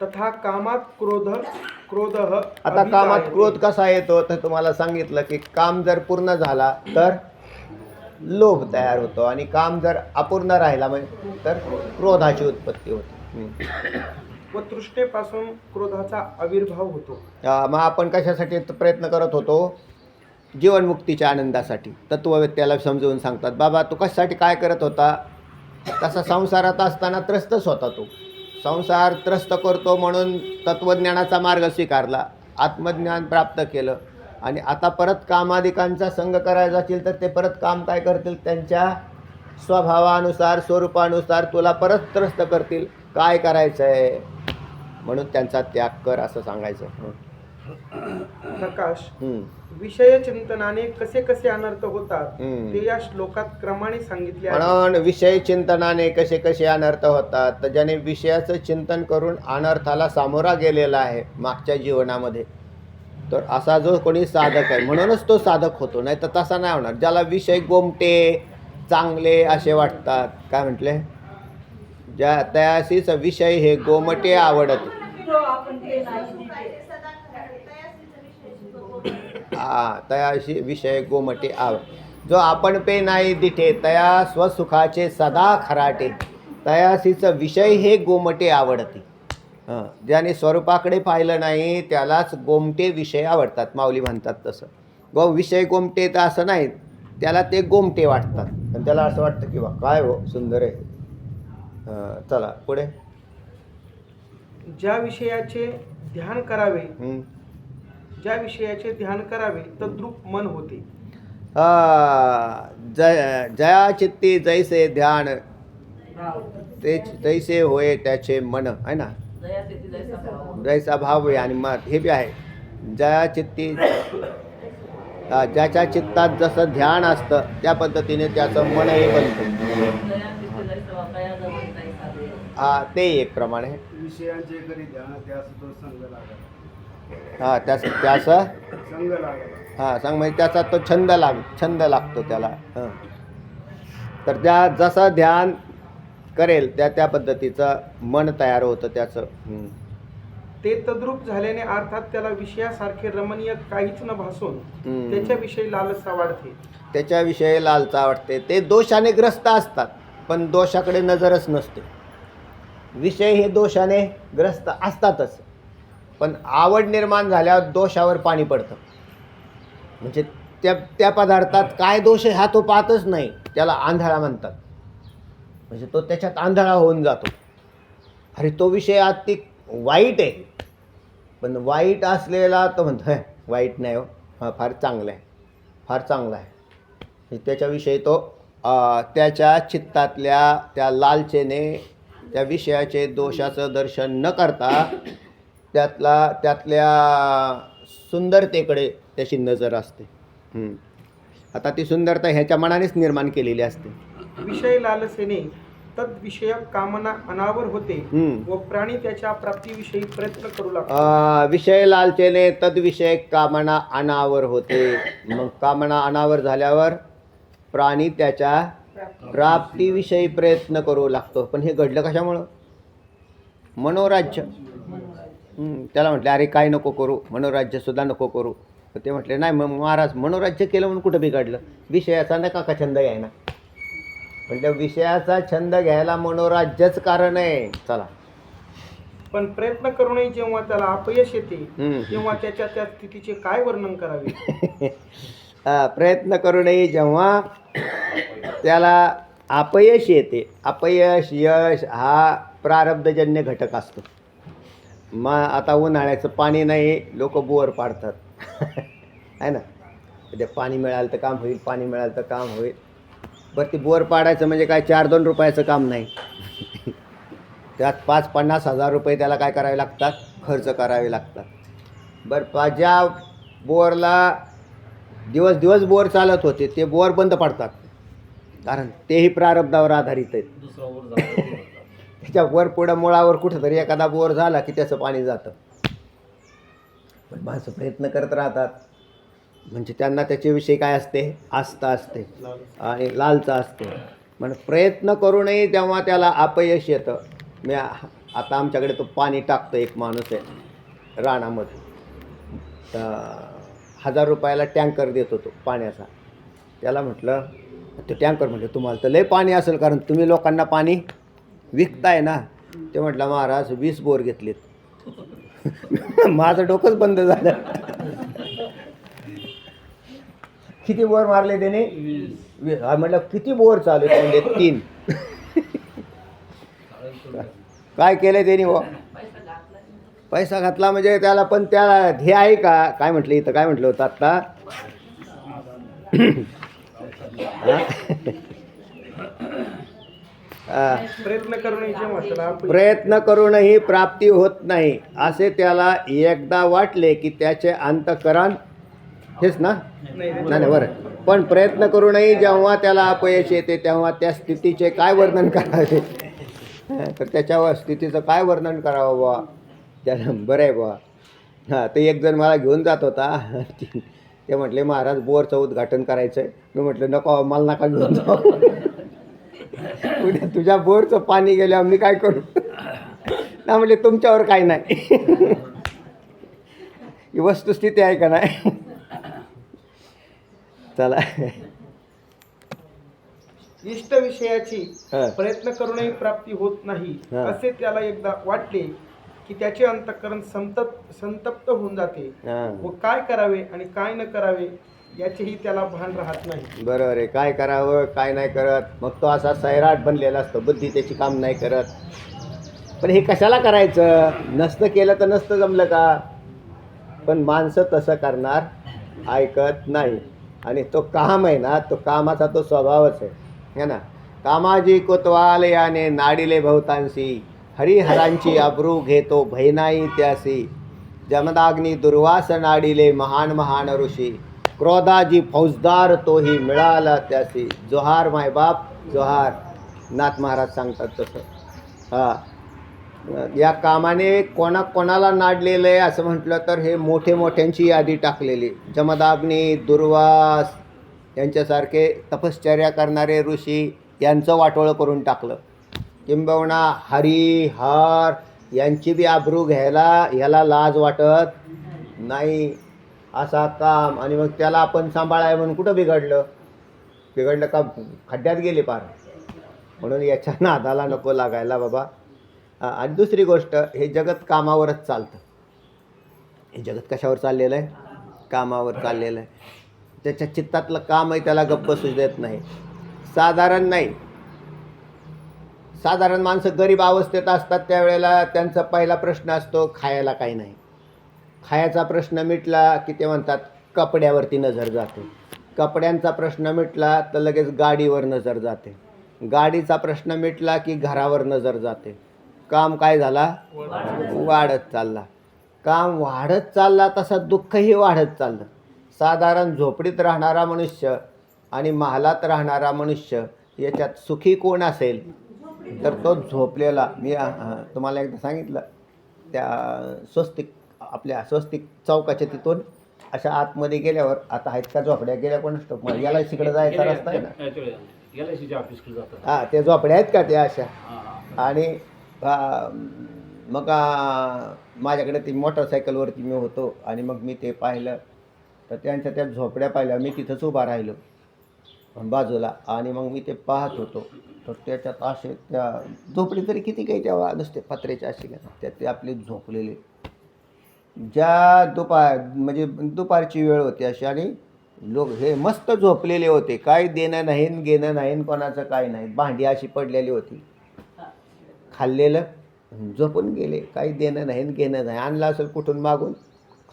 E: तथा कामात क्रोध
A: आता कामात क्रोध कसा येतो तर तुम्हाला सांगितलं की काम जर पूर्ण झाला तर लोभ तयार होतो आणि काम जर अपूर्ण राहिला म्हणजे तर क्रोधाची उत्पत्ती होते.
E: व तृष्णेपासून क्रोधाचा आविर्भाव होतो.
A: मग आपण कशासाठी प्रयत्न करत होतो, जीवनमुक्तीच्या आनंदासाठी. तत्ववेत्याला समजवून सांगतात, बाबा तू कशासाठी काय करत होता, तसा संसारात असताना त्रस्तच होता. तो संसार त्रस्त करतो म्हणून तत्वज्ञानाचा मार्ग स्वीकारला, आत्मज्ञान प्राप्त केलं आणि आता परत कामादिकांचा संग करायचा असेल तर ते परत काम काय करतील, त्यांच्या स्वभावानुसार स्वरूपानुसार तुला परत त्रस्त करतील. काय करायचं आहे म्हणून त्यांचा त्याग कर असं सांगायचं.
E: नकाश विषय चिंतनाने कसे कसे अनर्थ होतात ते या श्लोकात क्रमाने सांगितले आहे.
A: म्हणून विषय चिंतनाने कसे कसे अनर्थ होतात, तर ज्याने विषयाचं चिंतन करून अनर्थाला सामोरा गेलेला आहे मागच्या जीवनामध्ये, तर असा जो कोणी साधक आहे म्हणूनच तो साधक होतो, नाही तर तसा नाही होणार. ज्याला विषय गोमटे चांगले असे वाटतात, काय म्हटले, ज्या तयासीच विषय हे गोमटे आवडत, तयाशी विषय गोमटे आवड, जो आपण पे नाही दिठे तया स्वसुखाचे सदा खराटे, तयासीच विषय हे गोमटे आवडते. ज्याने स्वरूपाकडे पाहिलं नाही त्यालाच गोमटे विषय आवडतात. माऊली म्हणतात तसं विषय गोमटे तर असं नाही, त्याला ते गोमटे वाटतात आणि त्याला असं वाटतं की वा काय हो सुंदर आहे. चला पुढे.
E: ज्या विषयाचे ध्यान करावे तद्रूप मन होते.
A: जया चित्ती जैसे ध्यान ते तैसे होय त्याचे मन, आहे ना, जैसा भाव आहे. आणि मग हे बी आहे, जया चित्ती, ज्याच्या चित्तात जसं ध्यान असतं त्या पद्धतीने त्याचं मनही बनतं. ते एक प्रमाण आहे.
B: विषयांचे करी ध्यान त्यास तो संग लागला.
A: त्यास
B: संग लागला.
A: सांग म्हणजे त्याचा तो छंद लागतो त्याला. तर त्या जसं ध्यान करेल त्या पद्धतीचं मन तयार होतं त्याचं.
E: ते तद्रूप झाल्याने अर्थात त्याला विषयासारखे रमणीय काहीच न भासून त्याच्याविषयी लालसा वाढते.
A: त्याच्याविषयी लालसा वाटते. ते दोषाने ग्रस्त असतात पण दोषाकडे नजरच नसते. विषय हे दोषाने ग्रस्त असतातच पण आवड निर्माण झाल्यावर दोषावर पाणी पडतं. म्हणजे त्या पदार्थात काय दोष आहे हा तो पाहतच नाही, त्याला आंधळा म्हणतात. म्हणजे तो त्याच्यात आंधळा होऊन जातो. अरे तो विषय अति वाईट आहे पण वाईट असलेला तो म्हणतो वाईट नाही हो, फार चांगलं आहे, फार चांगला आहे. त्याच्याविषयी तो त्याच्या चित्तातल्या त्या लालचेने त्या विषयाचे दोषाचं दर्शन न करता त्यातल्या सुंदरतेकडे त्याची नजर असते. आता ती सुंदरता ह्याच्या मनानेच निर्माण केलेली असते.
E: विषय लालसेने तद्विषयक कामना अनावर होते व प्राणी त्याच्या प्राप्तीविषयी प्रयत्न करू लागतो.
A: विषय लालचेने तद्विषयक कामना अनावर होते. मग कामना अनावर झाल्यावर प्राणी त्याच्या प्राप्तीविषयी प्रयत्न करू लागतो. पण हे घडलं कशामुळं? मनोराज्य. त्याला म्हटलं अरे काय नको करू, मनोराज्यसुद्धा नको करू. तर ते म्हटले नाही मग महाराज मनोराज्य केलं म्हणून कुठं बिघडलं, विषयाचा नका का छंद घ्यायना. पण त्या विषयाचा छंद घ्यायला मनोराज्यच कारण आहे. चला.
E: पण प्रयत्न करूनही जेव्हा त्याला अपयश येते
A: हम्म.
E: तेव्हा त्याच्या त्या स्थितीचे काय वर्णन करावे?
A: प्रयत्न करूनही जेव्हा त्याला अपयश येते, अपयश यश हा प्रारब्धजन्य घटक असतो. मग आता उन्हाळ्याचं पाणी नाही, लोक बोर पाडतात आहे ना. ते पाणी मिळालं तर काम होईल, पाणी मिळालं तर काम होईल. बरं, ते बोर पाडायचं म्हणजे काय 4-2 रुपयाचं काम नाही. त्यात 5-50 हजार रुपये त्याला काय करावे लागतात, खर्च करावे लागतात. बरं, ज्या बोरला दिवस बोर चालत होते ते बोर बंद पडतात, कारण तेही प्रारब्धावर आधारित आहेत.
B: दुसरा वर जातो.
A: त्याच्या वर पुढं मुळावर कुठंतरी एखादा बोर झाला की त्याचं पाणी जातं. पण माणसं प्रयत्न करत राहतात, म्हणजे त्यांना त्याच्याविषयी काय असते, आस्था असते आणि लालसा असते. म्हणजे प्रयत्न करूनही जेव्हा त्याला अपयश येतं. मी आता आमच्याकडे तो पाणी टाकतो एक माणूस आहे रानामध्ये, तर 1000 रुपयाला टँकर देत होतो पाण्याचा. त्याला म्हटलं, ते टँकर म्हटलं तुम्हाला तर लय पाणी असेल कारण तुम्ही लोकांना पाणी विकताय ना. ते म्हटलं महाराज 20 बोर घेतलेत. माझं डोकंच बंद झालं. किती बोर मारले त्याने? म्हटलं किती बोर चालू आहे? म्हणजे 3. काय केलं त्याने? पैसा घातला म्हणजे त्याला पण त्या हे आहे का, काय म्हटलं इथं, काय म्हटलं होतं आत्ता,
E: प्रयत्न करूनही जेव्हा त्याला
A: प्रयत्न करूनही प्राप्ती होत नाही असे त्याला एकदा वाटले की त्याचे अंतःकरण, हेच ना, नाही बरं. पण प्रयत्न करूनही जेव्हा त्याला अपयश येते तेव्हा त्या स्थितीचे काय वर्णन करावे, तर त्याच्यावर स्थितीचं काय वर्णन करावं बा त्याला. बरं आहे बा. हां, ते एक जण मला घेऊन जात होता. ते म्हटले महाराज बोरचं उद्घाटन करायचं आहे. मी म्हटलं नको, मला नका घेऊन जाऊ. उद्या तुझ्या बोरचं पाणी गेल्यावर मी काय करू ना. म्हटले तुमच्यावर काय नाही. ही वस्तुस्थिती आहे का नाही. चला,
E: इष्ट विषयाची
A: हा.
E: प्रयत्न करूनही प्राप्ती होत नाही
A: हा.
E: असे त्याला एकदा वाटले की त्याचे अंतःकरण संतप्त होऊन जाते
A: हां,
E: व काय करावे आणि काय न करावे याचेही त्याला भान राहत नाही.
A: बरोबर आहे. काय करावं काय नाही करत, मग तो असा सैराट बनलेला असतो, बुद्धी त्याची काम नाही करत. पण हे कशाला करायचं, नसतं केलं तर नसतं जमलं का. पण माणसं तसं करणार ऐकत नाही. आणि तो काम आहे ना, तो कामाचा तो स्वभावच आहे ना. कामाजी कोतवाल याने नाडिले बहुतांशी, हरिहरांची अब्रू घेतो भयनाई त्यासी. जमदाग्नी दुर्वास नाडिले महान महान ऋषी, क्रोधाजी फौजदार तोही मिळाला त्यासी. जोहार मायबाप जोहार, नाथ महाराज सांगतात तसं. हां, या कामाने कोणाला नाडलेलं आहे असं म्हटलं तर हे मोठे मोठ्यांची यादी टाकलेली. जमदाग्नी, दुर्वास यांच्यासारखे तपश्चर्या करणारे ऋषी यांचं वाटोळं करून टाकलं. किंबहुना हरी हर यांची बी आबरू घ्यायला ह्याला लाज वाटत नाही. असा काम, आणि मग त्याला आपण सांभाळाय म्हणून कुठं बिघडलं का, खड्ड्यात गेले पार. म्हणून याच्या नादाला नको लागायला बाबा. आणि दुसरी गोष्ट, हे जगत कामावरच चालतं. हे जगत कशावर चाललेलं आहे, कामावर चाललेलं आहे. त्याच्या चित्तातलं काम आहे त्याला गप्प बसू देत नाही. साधारण नाही, साधारण माणसं गरीब अवस्थेत असतात त्यावेळेला त्यांचा पहिला प्रश्न असतो खायला काही नाही. खायचा प्रश्न मिटला की ते म्हणतात कपड्यावरती नजर जाते. कपड्यांचा प्रश्न मिटला तर लगेच गाडीवर नजर जाते. गाडीचा प्रश्न मिटला की घरावर नजर जाते. काम काय झाला, वाढत चालला. काम वाढत चालला तसा दुःखही वाढत चाललं. साधारण झोपडीत राहणारा मनुष्य आणि महालात राहणारा मनुष्य याच्यात सुखी कोण असेल तर तो झोपलेला. मी तुम्हाला एकदा सांगितलं, त्या स्वस्तिक, आपल्या स्वस्तिक चौकाच्या तिथून अशा आतमध्ये गेल्यावर, आता आहेत का झोपड्या गेल्या कोण असतो, मग याला तिकडे जायचा रस्ता आहे ना. हां, ते झोपड्या आहेत का त्या अशा. आणि मग माझ्याकडे ती मोटरसायकलवरती मी होतो आणि मग मी ते पाहिलं तर त्यांच्या त्या झोपड्या पाहिल्या. मी तिथंच उभा राहिलो. बाजूला, आणि मग मी ते पाहत होतो. तर त्याच्यात असे त्या झोपडी तरी किती काही तेव्हा नुसते पत्र्याचे असे घेतात त्यात ते आपले झोपलेले. ज्या म्हणजे दुपारची वेळ होती अशी, आणि लोक हे मस्त झोपलेले होते. काही देणं नाही न घेणं नाही न कोणाचं काही नाही. भांडी अशी पडलेली होती, खाल्लेलं झोपून गेले. काही देणं नाही न घेणं नाही. आणलं असेल कुठून मागून,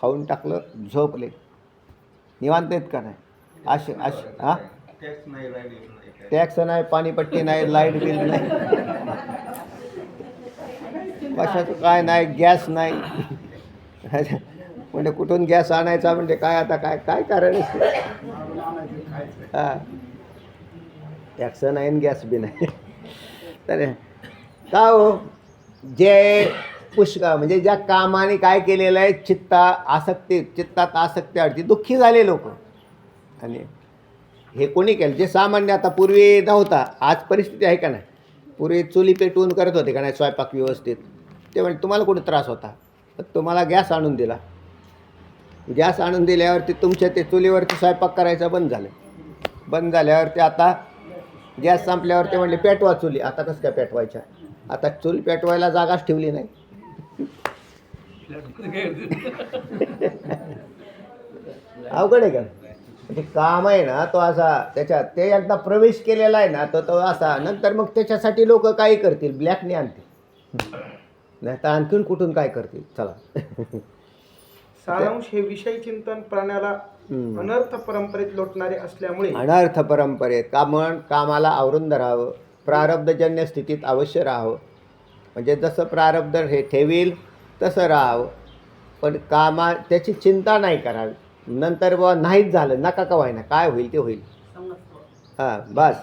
A: खाऊन टाकलं, झोपले. निवांत आहेत का नाही असे हां. टॅक्स नाही, पाणीपट्टी नाही, लाईट बिल नाही, कशाचं काय नाही, गॅस नाही. म्हणजे कुठून गॅस आणायचा म्हणजे काय, आता काय काय कारण हां. टॅक्स नाही आणि गॅस बी नाही. तर का हो, जे म्हणजे ज्या कामाने काय केलेलं आहे, चित्तात आसक्ती अडती, दुःखी झाले लोक. आणि हे कोणी केलं? जे सामान्य. आता पूर्वी नव्हता, आज परिस्थिती आहे का नाही. पूर्वी चुली पेटवून करत होते का नाही स्वयंपाक व्यवस्थित. ते म्हणजे तुम्हाला कुठे त्रास होता, तर तुम्हाला गॅस आणून दिला. गॅस आणून दिल्यावरती तुमच्या ते चुलीवरती स्वयंपाक करायचं बंद झालं. बंद झाल्यावरती आता गॅस संपल्यावर ते म्हणले पेटवा चुली. आता कसं काय पेटवायच्या? आता चूल पेटवायला जागाच ठेवली नाही. अवघड आहे का? म्हणजे काम आहे ना तो असा, त्याच्यात ते एकदा प्रवेश केलेला आहे ना तो असा, नंतर मग त्याच्यासाठी लोक काही करतील, ब्लॅकने आणतील, नाही तर आणखीन कुठून काय करतील. चला.
E: सारांश हे विषय चिंतन प्राण्याला अनर्थ परंपरेत लोटणारे असल्यामुळे,
A: अनर्थ परंपरेत कामाला आवरून धरावं, प्रारब्धजन्य स्थितीत अवश्य राहावं. म्हणजे जसं प्रारब्ध हे ठेवील तसं राहावं, पण त्याची चिंता नाही करावी. नंतर बुवा नाहीच झालं, नका का व्हायना, काय होईल ते होईल. हां बस,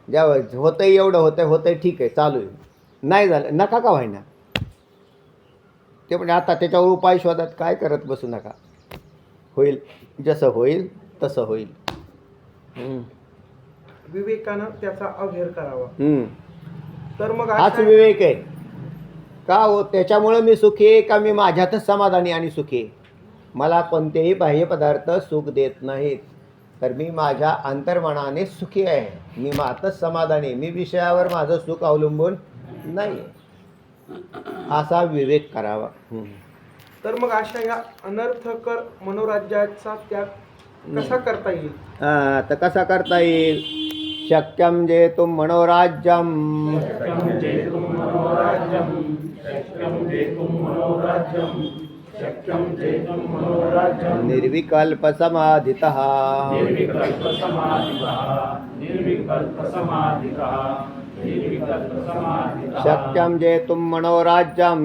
A: ज्या होतंय एवढं होतंय ठीक आहे, चालू आहे. नाही झालं, नका का व्हायना. ते म्हणजे आता त्याच्यावर उपाय शोधत काय करत बसू नका. होईल जसं होईल तसं होईल.
E: विवेकानं त्याचा अवहेर करावा. तर मग
A: हाच विवेक आहे का हो. त्याच्यामुळं मी सुखी आहे का मी माझ्यातच समाधानी आणि सुखी आहे. मला कोणतेही बाह्य पदार्थ सुख देत नाहीत, तर मी माझ्या अंतर्मनाने सुखी आहे. मी माझंच समाधानी, मी विषयावर माझं सुख अवलंबून नाही. असा विवेक करावा.
E: तर मग अशा या अनर्थकर मनोराज्याचा त्याग कसा करता येईल?
A: तर कसा करता येईल? शक्यम जेतुम मनोराज्यम निर्विकल्प समाधितः शक्यं जेतुं मनोराज्यं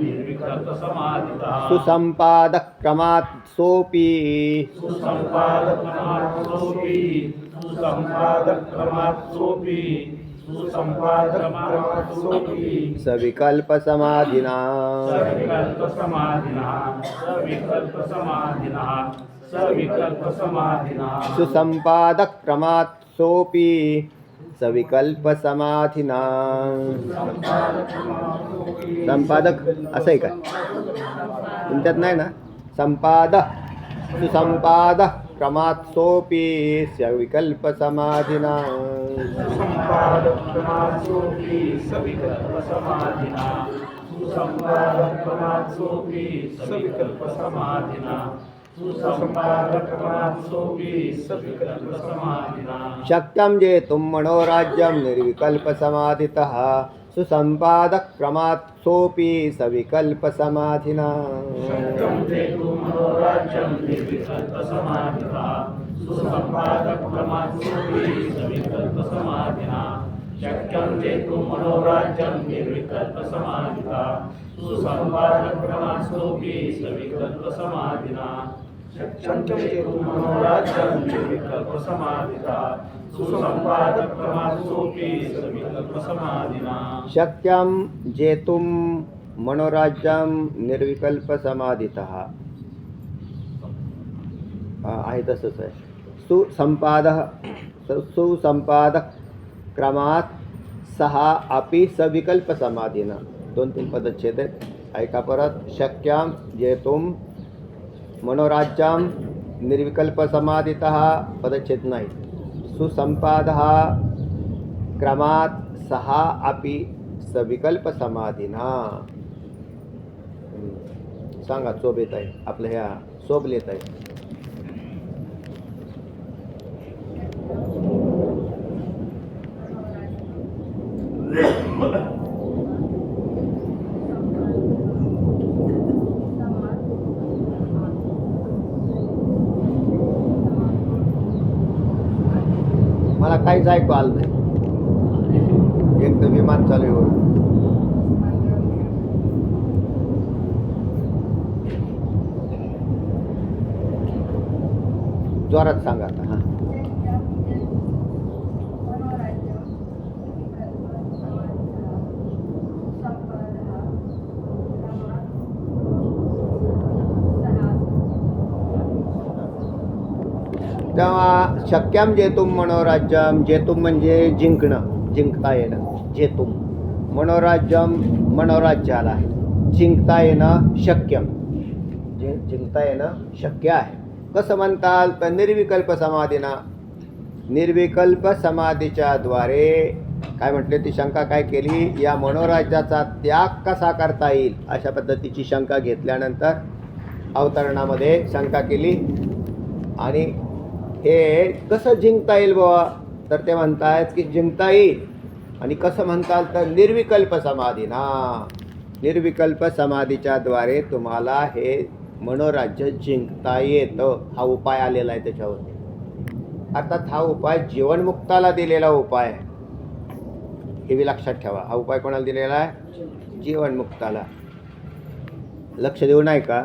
A: निर्विकल्प समाधितः सुसंपादक क्रमात् सोपी सविकल्प समाधिना सुसंपादक क्रमात् सोपी सविकल्प समाधिना. संपादक असं आहे का तुमच्यात? नाही ना. सुसंपादक क्रमात् सोपी सविकल्प समाधिना. शक्यं जेतुं मनोराज्यं निर्विकल्प समाधितः सुसंपादक क्रमात् सोपी सविकल्प समाधिना. शक्यं जेतुं मनोराज्यं निर्विकल्प समाधितः आहे तसंच आहे. सुसंपादक क्रमात् सहा अपि सविकल्प समाधीना. 2-3 पदच्छेद आहेत. ऐका परत. शक्यम जेतुम मनोराज्यम निर्विकल्प समाधितः पदच्छेद नाही. सुसंपादः क्रमात सहा अपि सविकल्प समाधीना. सांगा चोब येत आहे आपल्या ह्या सोब लिहित आहे. मला काहीच ऐकू आलं नाही. एक तर विमान चालू आहे वरून. जोरात सांगा आता. हां तेव्हा शक्यम जेतुम मनोराज्यम. जेतुम म्हणजे जिंकणं, जिंकता येणं. जेतुम मनोराज्यम मनोराज्याला जिंकता येणं शक्यम. जिंकता येणं शक्य आहे. कसं म्हणताल तर निर्विकल्प समाधीना. निर्विकल्प समाधीच्या द्वारे काय म्हटले ती शंका काय केली, या मनोराज्याचा त्याग कसा करता येईल अशा पद्धतीची शंका घेतल्यानंतर अवतरणामध्ये शंका केली. आणि हे कसं जिंकता येईल बाबा, तर ते म्हणतायत की जिंकता येईल. आणि कसं म्हणताल तर निर्विकल्प समाधीना. निर्विकल्प समाधीच्या द्वारे तुम्हाला हे मनोराज्य जिंकता येतं. हा उपाय आलेला आहे त्याच्यावरती. अर्थात हा उपाय जीवनमुक्ताला दिलेला उपाय आहे, हे बी लक्षात ठेवा. हा उपाय कोणाला दिलेला आहे? जीवनमुक्ताला. लक्ष देऊ नाही का?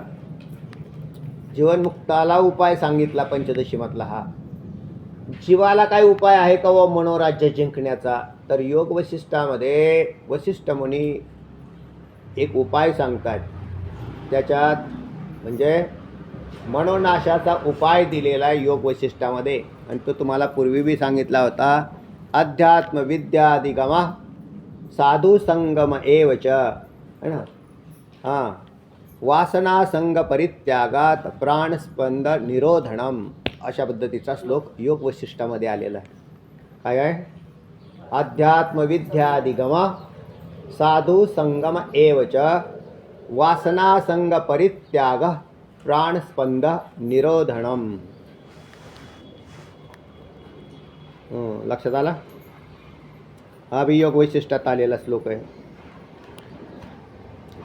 A: जीवनमुक्ताला उपाय सांगितला पंचदशीमधला हा. जीवाला काय उपाय आहे का व मनोराज्य जिंकण्याचा? तर योग वशिष्ठामध्ये वशिष्ठ मुनी एक उपाय सांगतात. त्याच्यात म्हणजे मनोनाशाचा उपाय दिलेला आहे योग वशिष्ठामध्ये. आणि तो तुम्हाला पूर्वी बी सांगितला होता. अध्यात्म विद्याधिगमा साधु संगम एवच, है ना. हां, वासना संग परित्यागात प्राणस्पंद निरोधनम अशा पद्धतीचा श्लोक योग वशिष्ठामध्ये आलेला आहे. काय आहे? अध्यात्म विद्याधिगमा साधु संगम एवच वासना संग परित्याग प्राणस्पंद निरोधनम. लक्षात आला? हा बी योग वैशिष्ट्यात आलेला श्लोक आहे.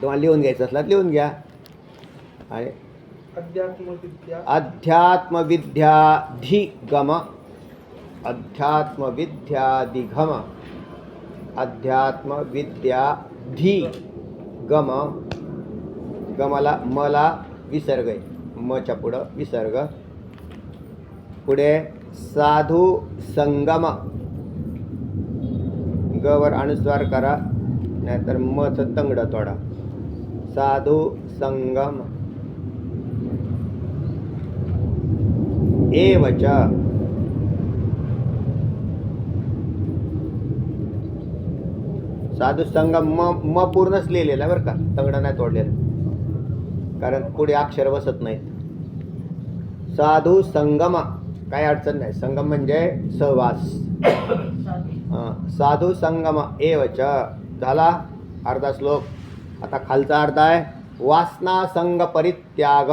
A: तुम्हाला लिहून घ्यायचं असला लिहून घ्या. आणि अध्यात्मविद्याधिगम अध्यात्मविद्याधिगम अध्यात्मविद्याधिगम. गमला मला विसर्ग आहे, मच्या पुढं विसर्ग. पुढे साधू संगम. गवर अनुस्वार करा, नाहीतर मचं तंगडं तोडा. साधू संगम एवच साधू संगम म पूर्णच लिहिलेला बरं का, तंगडं नाही तोडलेलं, कारण पुढे अक्षर बसत नाहीत. साधू संगम काही अडचण नाही. संगम म्हणजे सहवास. साधू संगम एवच झाला अर्धा श्लोक. आता खालचा अर्धा आहे. वासना संग परित्याग.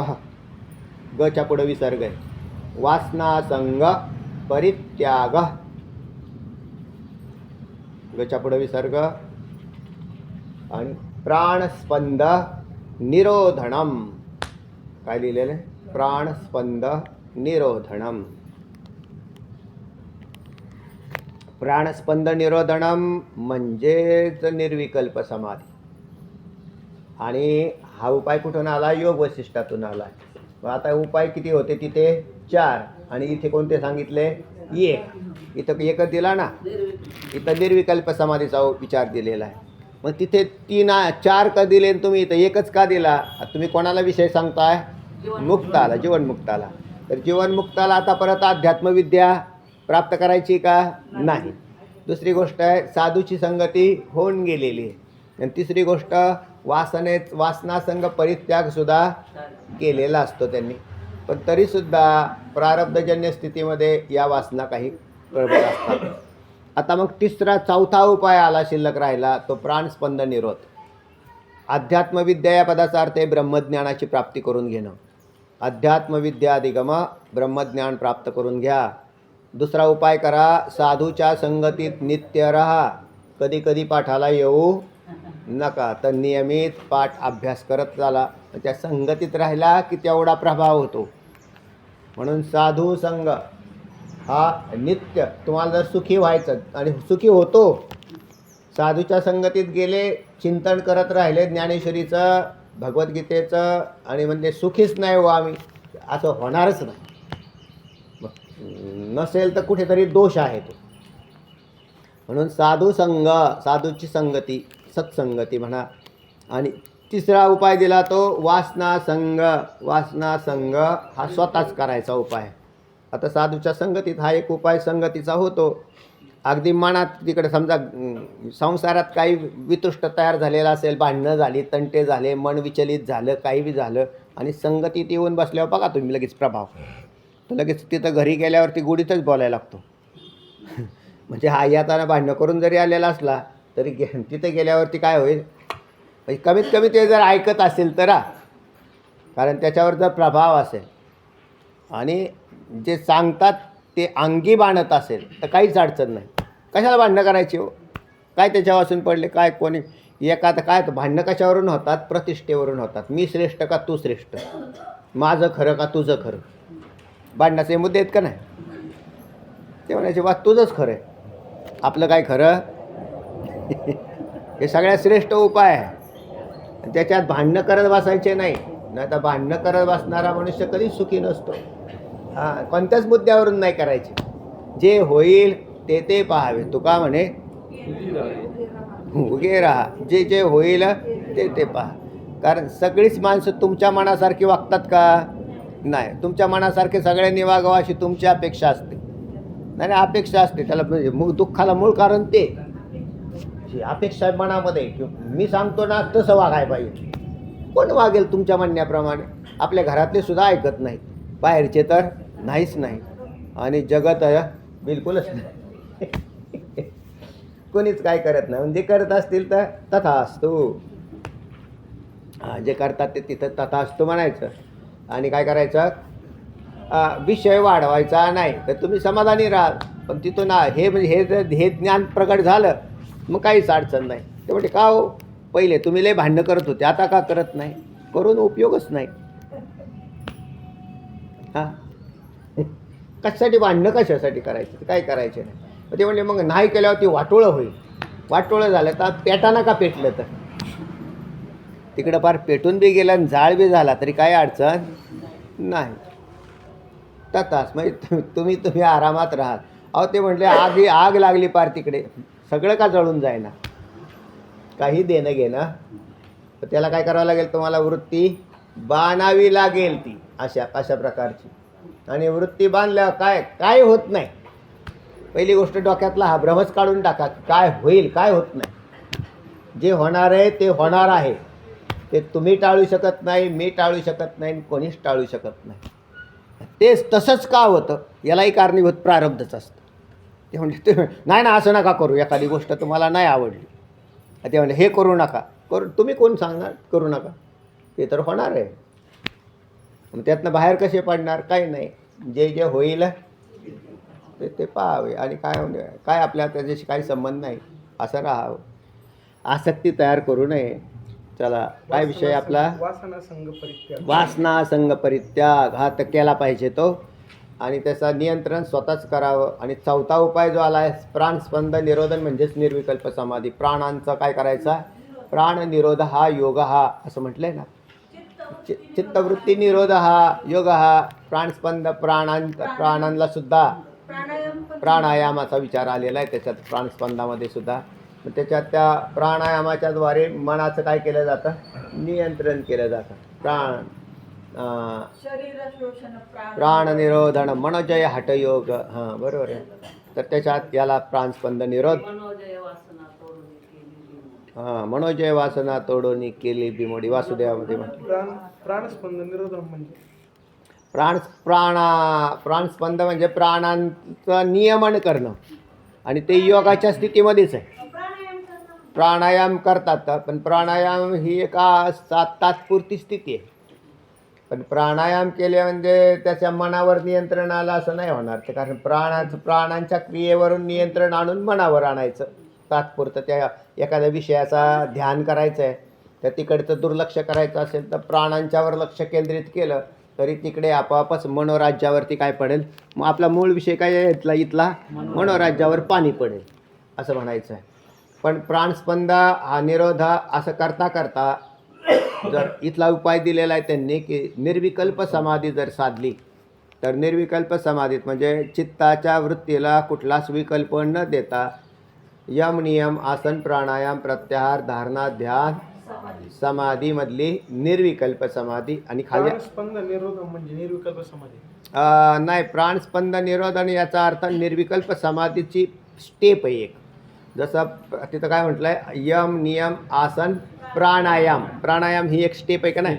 A: गच्या पुढे विसर्ग आहे. वासना संग परित्याग. गच्या पुढे विसर्ग. आणि प्राणस्पंद निरोधनम. काय लिहिलेलं आहे? प्राणस्पंद निरोधनम. प्राणस्पंद निरोधनम म्हणजेच निर्विकल्प समाधी. आणि हा उपाय कुठून आला? योग वशिष्ठातून आला. आता उपाय किती होते तिथे? 4. आणि इथे कोणते सांगितले? 1. इथं एकच दिला ना. इथं निर्विकल्प समाधीचा विचार दिलेला आहे. मग तिथे 4 का दिले तुम्ही, इथं एकच का दिला? तुम्ही कोणाला विषय सांगताय? मुक्ताला, जीवनमुक्ताला. तर जीवनमुक्ताला आता परत अध्यात्मविद्या प्राप्त करायची का? नाही. दुसरी गोष्ट आहे साधूची संगती होऊन गेलेली आहे. आणि तिसरी गोष्ट वासनासंग परित्यागसुद्धा केलेला असतो त्यांनी. पण तरीसुद्धा प्रारब्धजन्य स्थितीमध्ये या वासना काही गडबड असतात. आता मग चौथा उपाय आला शिल्लक राहिला तो प्राणस्पंद निरोध. अध्यात्मविद्या या पदाचा अर्थ आहे ब्रह्मज्ञानाची प्राप्ती करून घेणं. अध्यात्मविद्याधिगम ब्रह्मज्ञान प्राप्त करून घ्या. दुसरा उपाय करा, साधूच्या संगतीत नित्य राहा. कधी कधी पाठाला येऊ नका, तर नियमित पाठ अभ्यास करत चाला. त्या संगतीत राहिला की तेवढा प्रभाव होतो. म्हणून साधू संग हा नित्य तुम्हाला जर सुखी व्हायचं आणि सुखी होतो, साधूच्या संगतीत गेले, चिंतन करत राहिले ज्ञानेश्वरीचं, भगवद्गीतेचं, आणि म्हणजे सुखीच नाही हो आम्ही, असं होणारच नाही. नसेल तर कुठेतरी दोष आहे तो. म्हणून साधूची संगती, सत्संगती म्हणा. आणि तिसरा उपाय दिला तो वासनासंग हा स्वतःच करायचा उपाय. आता साधूच्या संगतीत हा एक उपाय संगतीचा होतो. अगदी मनात तिकडे समजा संसारात काही वितुष्ट तयार झालेला असेल, भांडणं झाली, तंटे झाले, मन विचलित झालं, काही बी झालं, आणि संगतीत येऊन बसल्यावर बघा तुम्ही लगेच प्रभाव. तर लगेच तिथं घरी गेल्यावरती गुढीतच बोलायला लागतो. म्हणजे हा येताना भांडणं करून जरी आलेला असला तरी तिथं गेल्यावरती काय होईल, म्हणजे कमीत कमी ते जर ऐकत असेल तर, कारण त्याच्यावर जर प्रभाव असेल आणि जे सांगतात ते अंगी बाणत असेल तर काहीच अडचण नाही. कशाला भांडणं करायची हो, काय त्याच्या वाचून पडले, काय कोणी एका तर काय भांडणं कशावरून होतात, प्रतिष्ठेवरून होतात. मी श्रेष्ठ का तू श्रेष्ठ, माझं खरं का तुझं खरं, भांडणाचे मुद्दे आहेत का नाही. ते म्हणायचे बा तुझंच खरं आहे, आपलं काय खरं. हे सगळ्यात श्रेष्ठ उपाय आहे. त्याच्यात भांडणं करत बसायचे नाही, नाही तर भांडणं करत बसणारा मनुष्य कधीच सुखी नसतो. हां, कोणत्याच मुद्द्यावरून नाही करायचे. जे होईल ते पाहावे. तुका म्हणे उगे राहा, जे होईल ते पहा. कारण सगळीच माणसं तुमच्या मनासारखी वागतात का, नाही. तुमच्या मनासारखे सगळ्यांनी वागावं अशी तुमची अपेक्षा असते. नाही अपेक्षा असते त्याला, म्हणजे मग दुःखाला मूळ कारण ते अपेक्षा मनामध्ये की मी सांगतो ना तसं वागायला पाहिजे. कोण वागेल तुमच्या म्हणण्याप्रमाणे. आपल्या घरातले सुद्धा ऐकत नाहीत, बाहेरचे तर नाहीच नाही, आणि जगत बिलकुलच नाही. कोणीच काय करत नाही. म्हणजे करत असतील तर तथास्तु, जे करतात ते तिथं तथास्तु म्हणायचं. आणि काय करायचं, विषय वाढवायचा नाही, तर तुम्ही समाधानी राहा. पण तिथून हे म्हणजे हे ज्ञान प्रगट झालं मग काहीच अडचण नाही. ते म्हणजे का हो, पहिले तुम्ही लय भांडणं करत होते, आता का करत नाही, करून उपयोगच नाही. हां, कशासाठी भांडणं, कशासाठी करायचं, काय करायचं नाही. ते म्हणजे मग नाही केल्यावर ती वाटोळं होईल. वाटोळं झालं तर पेटाना का पेटलं, तर तिकडं फार पेटून बी गेलं आणि जाळ बी झाला तरी काय अडचण नाही. तथाच म्हणजे तुम्ही आरामात राहाल. अहो ते म्हटले आग लागली पार तिकडे, सगळं का जळून जायना, काही देणं घेणं. तर त्याला काय करावं लागेल, तुम्हाला वृत्ती बांधावी लागेल ती अशा प्रकारची. आणि वृत्ती बांधल्यावर काय होत नाही. पहिली गोष्ट डोक्यातला हा भ्रमच काढून टाका, काय होईल काय होत नाही. जे होणार आहे ते होणार आहे. ते तुम्ही टाळू शकत नाही, मी टाळू शकत नाही, कोणीच टाळू शकत नाही. तेच तसंच का होतं यालाही कारणीभूत प्रारब्धच असतं. ते म्हणजे नाही ना असं नका करू, एखादी गोष्ट तुम्हाला नाही आवडली, ते म्हणजे हे करू नका, तुम्ही कोण सांगणार करू नका, ते तर होणार आहे. मग त्यातनं बाहेर कसे पडणार, काही नाही. जे होईल ते पाहावे. आणि काय आपल्या त्याच्याशी काही संबंध नाही असं राहावं. आसक्ती तयार करू नये. चला, काय विषय आपला, वासना संग परित्याग हा तर केला पाहिजे तो. आणि त्याचा नियंत्रण स्वतःच करावं. आणि चौथा उपाय जो आला आहे प्राणस्पंद निरोधन, म्हणजेच निर्विकल्प समाधी. प्राणांचा काय करायचा, प्राण निरोध हा योग हा असं म्हटलंय ना. चित्तवृत्ती निरोध हा योग हा. प्राणस्पंद प्राणांना सुद्धा प्राणायामाचा विचार आलेला आहे त्याच्यात, प्राणस्पंदामध्ये सुद्धा. त्याच्यात त्या प्राणायामाच्या द्वारे मनाचं काय केलं जातं, नियंत्रण केलं जातं. प्राणनिरोधन मनोजय हठयोग. हां बरोबर आहे. तर त्याच्यात याला प्राणस्पंद निरोध, मनोजय वासना तोडून केली बिमोडी वासुदेवामध्ये म्हटलं.
E: प्राणस्पंद निरोधन म्हणजे
A: प्राणस्पंद म्हणजे प्राणांचं नियमन करणं, आणि ते योगाच्या स्थितीमध्येच आहे. प्राणायाम करतात, पण प्राणायाम ही एक तात्पुरती स्थिती आहे. पण प्राणायाम केले म्हणजे त्याच्या मनावर नियंत्रण आलं असं नाही होणार ते, कारण प्राणांच्या क्रियेवरून नियंत्रण आणून मनावर आणायचं तात्पुरतं. त्या एखाद्या विषयाचा ध्यान करायचं आहे तर तिकडचं दुर्लक्ष करायचं असेल तर प्राणांच्यावर लक्ष केंद्रित केलं तरी तिकडे आपोआपच मनोराज्यावरती काय पडेल, मग आपला मूळ विषय काय आहे इथला मनोराज्यावर पाणी पडेल असं म्हणायचं आहे. पण प्राणस्पंद हा निरोध असं करता करता जर इथला उपाय दिलेला आहे त्यांनी की निर्विकल्प समाधी जर साधली तर निर्विकल्प समाधीत म्हणजे चित्ताच्या वृत्तीला कुठलाच विकल्प न देता यम नियम आसन प्राणायाम प्रत्याहार धारणा ध्यान समाधीमधली निर्विकल्प समाधी. आणि खाली
E: प्राणस्पंद निरोधन म्हणजे निर्विकल्प समाधी
A: नाही, प्राणस्पंद निरोधन याचा अर्थ निर्विकल्प समाधीची स्टेप आहे एक. जसं तिथं काय म्हटलं आहे, यम नियम आसन प्राणायाम, प्राणायाम ही एक स्टेप आहे का नाही.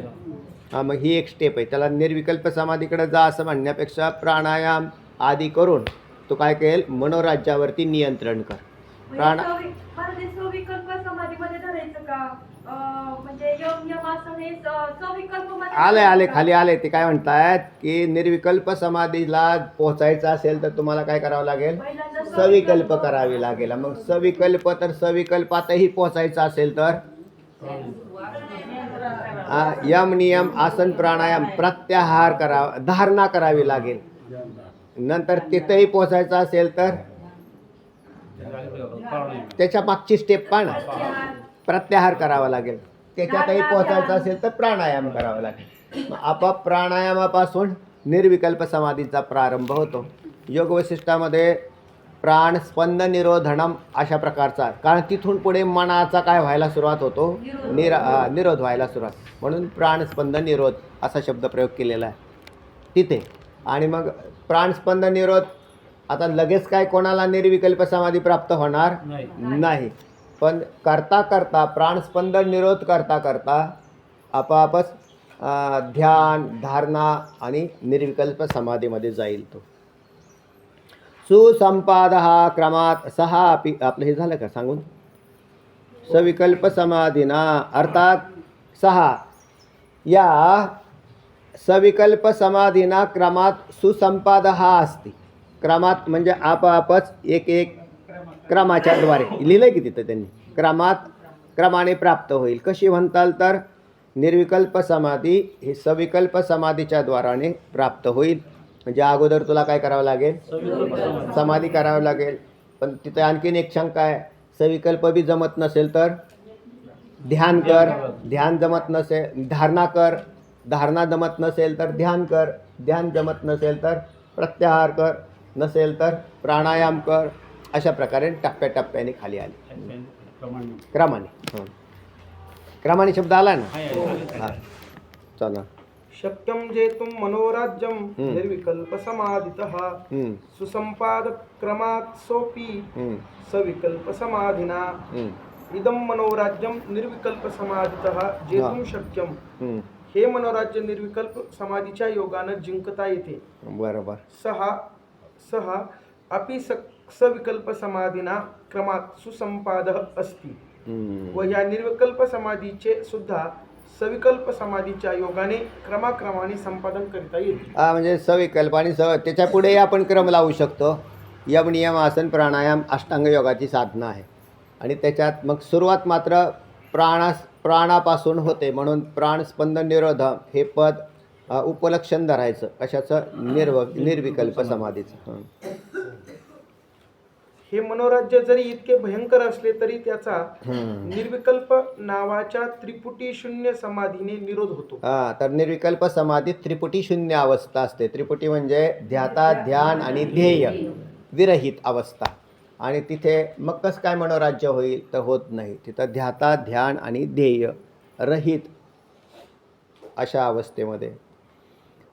A: मग ही एक स्टेप आहे. त्याला निर्विकल्प समाधीकडे जा असं म्हणण्यापेक्षा प्राणायाम आदी करून तो काय करेल, मनोराज्यावरती नियंत्रण कर.
C: सविकल्प समाधीमध्ये धरायचं का? म्हणजे यम नियमासन हे सविकल्पमध्ये
A: आले खाली आले. ते काय म्हणतायत की निर्विकल्प समाधीला पोहोचायचं असेल तर तुम्हाला काय करावं लागेल, सविकल्प करावी लागेल. मग सविकल्प, तर सविकल्पातही पोहोचायचं असेल तर यम नियम आसन प्राणायाम प्रत्याहार करावा, धारणा करावी लागेल. नंतर तिथंही पोहोचायचं असेल तर त्याच्या मागची स्टेप पाहणं, प्रत्याहार करावा लागेल. त्याच्यातही पोहोचायचं असेल तर प्राणायाम करावा लागेल. आपोआप प्राणायामापासून निर्विकल्प समाधीचा प्रारंभ होतो. योग वैशिष्ट्यामध्ये प्राणस्पंद निरोधनम अशा प्रकारचा, कारण तिथून पुढे मनाचा काय व्हायला सुरुवात होतो, निरोध व्हायला सुरुवात, म्हणून प्राणस्पंद निरोध असा शब्दप्रयोग केलेला आहे तिथे. आणि मग प्राणस्पंद निरोध, आता लगेच काय कोणाला निर्विकल्प समाधी प्राप्त होणार नाही, पण करता करता प्राणस्पंद निरोध करता करता आपोआपच ध्यान धारणा आणि निर्विकल्प समाधीमध्ये जाईल तो. सुसंपाद हा क्रमात सहा आपलं हे झालं का सांगून, सविकल्प समाधीना अर्थात सहा या सविकल्प समाधीना क्रमात सुसंपाद हा असते. क्रमात म्हणजे आपोआपच एक एक क्रमाच्या द्वारे लिहिलं की तिथं त्यांनी, क्रमाने प्राप्त होईल. कशी म्हणताल तर निर्विकल्प समाधी ही सविकल्प समाधीच्या द्वाराने प्राप्त होईल. म्हणजे अगोदर तुला काय करावं लागेल, समाधी करावं लागेल. पण तिथं आणखीन एक शंका आहे, सविकल्प बी जमत नसेल तर ध्यान कर, ध्यान जमत नसेल धारणा कर, धारणा जमत नसेल तर ध्यान कर, ध्यान जमत नसेल तर प्रत्याहार कर, नसेल तर प्राणायाम कर. अशा प्रकारे टप्प्याटप्प्याने खाली आले क्रमाने शब्द आला ना. हां चला.
E: शक्यम जेतुम मनोराज्यम निर्विकल्प समाधितः सुसंपाद क्रमात् सोपी सविकल्प समाधिना इदम मनोराज्यम निर्विकल्प समाधितः जेतुम शक्यम. हे मनोराज्य निर्विकल्प समाधीच्या योगानं जिंकता येते.
A: बरोबर.
E: सहा अपि सविकल्प समाधीना क्रमात सुसंपादः अस्ति. व या निर्विकल्प समाधीचे सुद्धा सविकल्प समाधीच्या योगाने क्रमाक्रमाने संपादन करता येईल.
A: म्हणजे सविकल्प आणि त्याच्या पुढे आपण क्रम लावू शकतो. यम नियम आसन प्राणायाम अष्टांग योगाची साधना आहे आणि त्याच्यात मग सुरुवात मात्र प्राणापासून होते. म्हणून प्राणस्पंद निरोध हे पद उपलक्षण धरायचं कशाचं, निर्विकल्प समाधीचं.
E: हे मनोराज्य जरी इतके भयंकर असले तरी त्याचा निर्विकल्प नावाच्या त्रिपुटी शून्य समाधीने निरोध होतो.
A: तर निर्विकल्प समाधीत त्रिपुटी शून्य अवस्था असते. त्रिपुटी म्हणजे ध्याता ध्यान आणि ध्येय विरहित अवस्था. आणि तिथे मग कसं काय मनोराज्य होईल तर होत नाही. तिथं ध्याता ध्यान आणि ध्येय रहित अशा अवस्थेमध्ये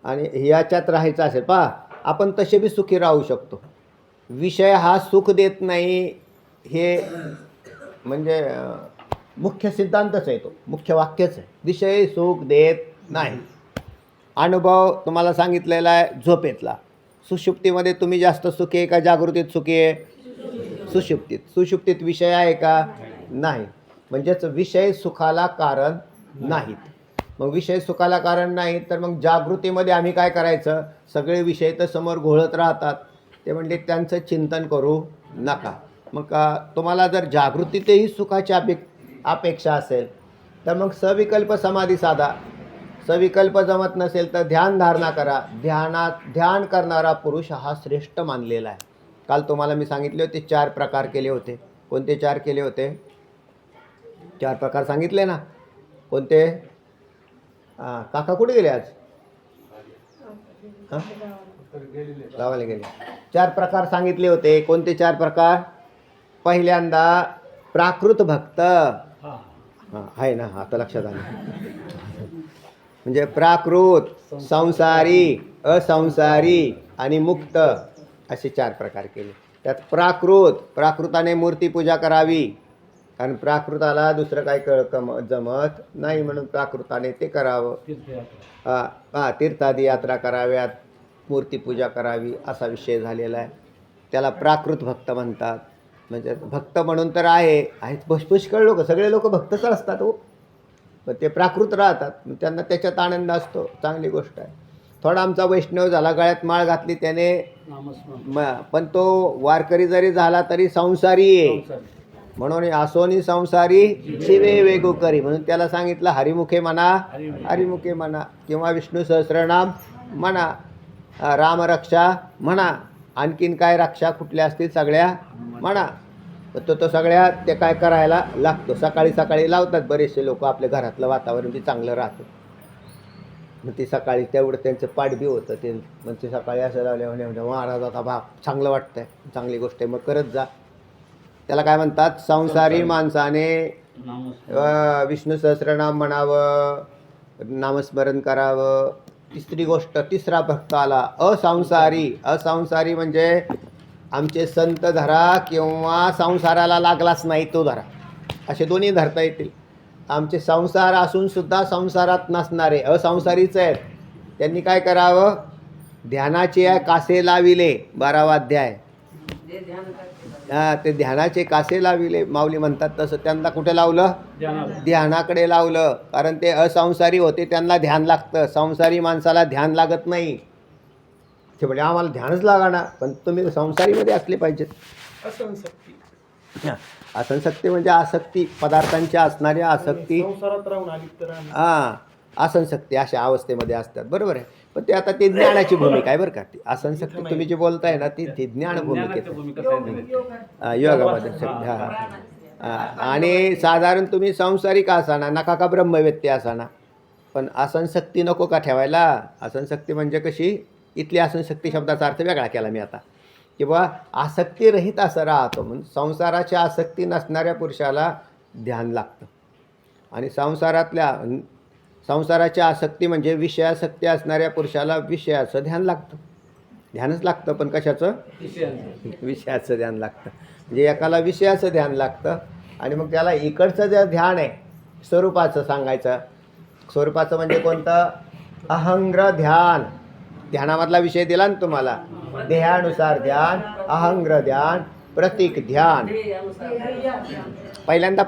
A: आणि ह्याच्यात राहायचं असेल पहा, आपण तसे बी सुखी राहू शकतो. विषय हा सुख देत नाही हे म्हणजे मुख्य सिद्धांतच आहे, तो मुख्य वाक्यच आहे. विषय सुख देत नाही. अनुभव तुम्हाला सांगितलेला आहे झोपेतला. सुषुप्तीमध्ये तुम्ही जास्त सुखी आहे का जागृतीत सुखी आहे? सुषुप्तीत. सुषुप्तीत विषय आहे का? नाही. म्हणजेच विषय सुखाला कारण नाहीत. मग विषय सुखाला कारण नाहीत तर मग जागृतीमध्ये आम्ही काय करायचं? सगळे विषय तर समोर घोळत राहतात. ते म्हणले त्यांचं चिंतन करू नका. मग तुम्हाला जर जागृतीतही सुखाची अपेक्षा असेल तर मग सविकल्प समाधी साधा. सविकल्प जमत नसेल तर ध्यान धारणा करा. ध्यान करणारा पुरुष हा श्रेष्ठ मानलेला आहे. काल तुम्हाला मी सांगितले होते 4 प्रकार केले होते. कोणते 4 केले होते? 4 प्रकार सांगितले ना. कोणते? काका कुठे गेले आज? गावाला गेले. 4 प्रकार सांगितले होते. कोणते 4 प्रकार? पहिल्यांदा प्राकृत भक्त. आहे ना, आता लक्षात आलं. म्हणजे प्राकृत, संसारी, असंसारी आणि मुक्त असे 4 प्रकार केले. त्यात प्राकृताने मूर्तीपूजा करावी, कारण प्राकृताला दुसरं काही जमत नाही म्हणून प्राकृताने ते करावं. तीर्थादी यात्रा कराव्यात, मूर्तीपूजा करावी असा विषय झालेला आहे. त्याला प्राकृत भक्त म्हणतात. म्हणजे भक्त म्हणून तर आहेत पुष्कळ लोक, सगळे लोक भक्तच असतात हो, पण ते प्राकृत राहतात. त्यांना त्याच्यात आनंद असतो, चांगली गोष्ट आहे. थोडा आमचा वैष्णव झाला, गळ्यात माळ घातली त्याने, पण तो वारकरी जरी झाला तरी संसारी आहे. म्हणून असोनी संसारी शिवे वेगू करी, म्हणून त्याला सांगितलं हरिमुखे म्हणा, हरिमुखे म्हणा, किंवा विष्णू सहस्रनाम म्हणा, रामरक्षा म्हणा, आणखीन काय रक्षा कुठल्या असतील सगळ्या म्हणा. तो सगळ्या ते काय करायला लागतो. सकाळी लावतात बरेचसे लोक. आपल्या घरातलं वातावरण बी चांगलं राहतं. मग ते सकाळी तेवढं त्यांचं पाठ बी होतं. ते मग ते सकाळी असं लावले म्हणजे महाराज आता बाप चांगलं वाटतंय, चांगली गोष्ट आहे, मग करत जा. त्याला काय म्हणतात? संसारी माणसाने विष्णू सहस्रनाम म्हणावं, नामस्मरण करावं. तिसरी गोष्ट, तिसरा भक्त आला असंसारी म्हणजे आमचे संत धरा किंवा संसाराला लागलाच नाही तो धरा, असे दोन्ही धरता येतील. आमचे संसार असून सुद्धा संसारात नसणारे असंसारीच आहेत. त्यांनी काय करावं? ध्यानाचे कासे लाविले, 12वा अध्याय. ते ध्यानाचे कासे लाविले माऊली म्हणतात तसं. त्यांना कुठे लावलं? ध्यानाकडे लावलं. कारण ते असंसारी होते, त्यांना ध्यान लागतं. संसारी माणसाला ध्यान लागत नाही. ते म्हणजे आम्हाला ध्यानच लागणार, पण तुम्ही संसारीमध्ये असले पाहिजेत. असंशक्ती म्हणजे आसक्ती, पदार्थांच्या असणाऱ्या आसक्ती,
E: संसारात राहून आली तर
A: असंशक्ती अशा अवस्थेमध्ये असतात. बरोबर आहे. पण ते आता ते ज्ञानाची भूमिका आहे बरं का. ती असंशक्ती तुम्ही जे बोलताय ना, ती ज्ञान भूमिकेत योगाबद्दल शक्ती. आणि साधारण तुम्ही संसारिक असाना, नका का ब्रह्मवेत्ते असाना, पण असंशक्ती नको का ठेवायला. असंशक्ती म्हणजे कशी? इथली असंशक्ती शब्दाचा अर्थ वेगळा केला मी आता, किंवा आसक्तीरहित असं राहतो. म्हणून संसाराची आसक्ती नसणाऱ्या पुरुषाला ध्यान लागतं. आणि संसाराची आसक्ती म्हणजे विषयासक्ती असणाऱ्या पुरुषाला विषयाचं ध्यान लागतं. ध्यानच लागतं, पण कशाचं? विषयाचं ध्यान लागतं. म्हणजे एकाला विषयाचं ध्यान लागतं, आणि मग त्याला इकडचं जे ध्यान आहे स्वरूपाचं सांगायचं. स्वरूपाचं म्हणजे कोणतं? अहंग्र ध्यान. ध्यानामधला विषय दिला ना तुम्हाला. देहानुसार ध्यान, अहंग्र ध्यान, प्रतीक ध्यान. पहिल्यांदा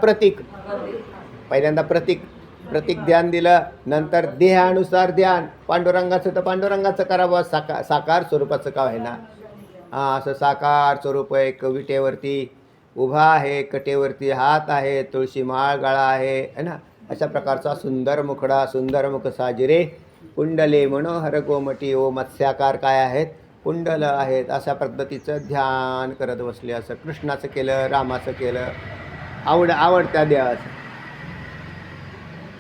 A: प्रतीक ध्यान दिलं. नंतर देहानुसार ध्यान. पांडुरंगाचं तर पांडुरंगाचं करावं, साकार स्वरूपाचं का आहे ना. असं साकार स्वरूप आहे. विटेवरती उभा आहे, कटेवरती हात आहे, तुळशी माळ गळा आहे ना. अशा प्रकारचा सुंदर मुखडा, सुंदर मुख साजिरे, कुंडले मनोहर गोमटी. ओ मत्स्याकार काय आहेत? कुंडल आहेत. अशा पद्धतीचं ध्यान करत बसले. असं कृष्णाचं केलं, रामाचं केलं, आवडत्या देवाचं.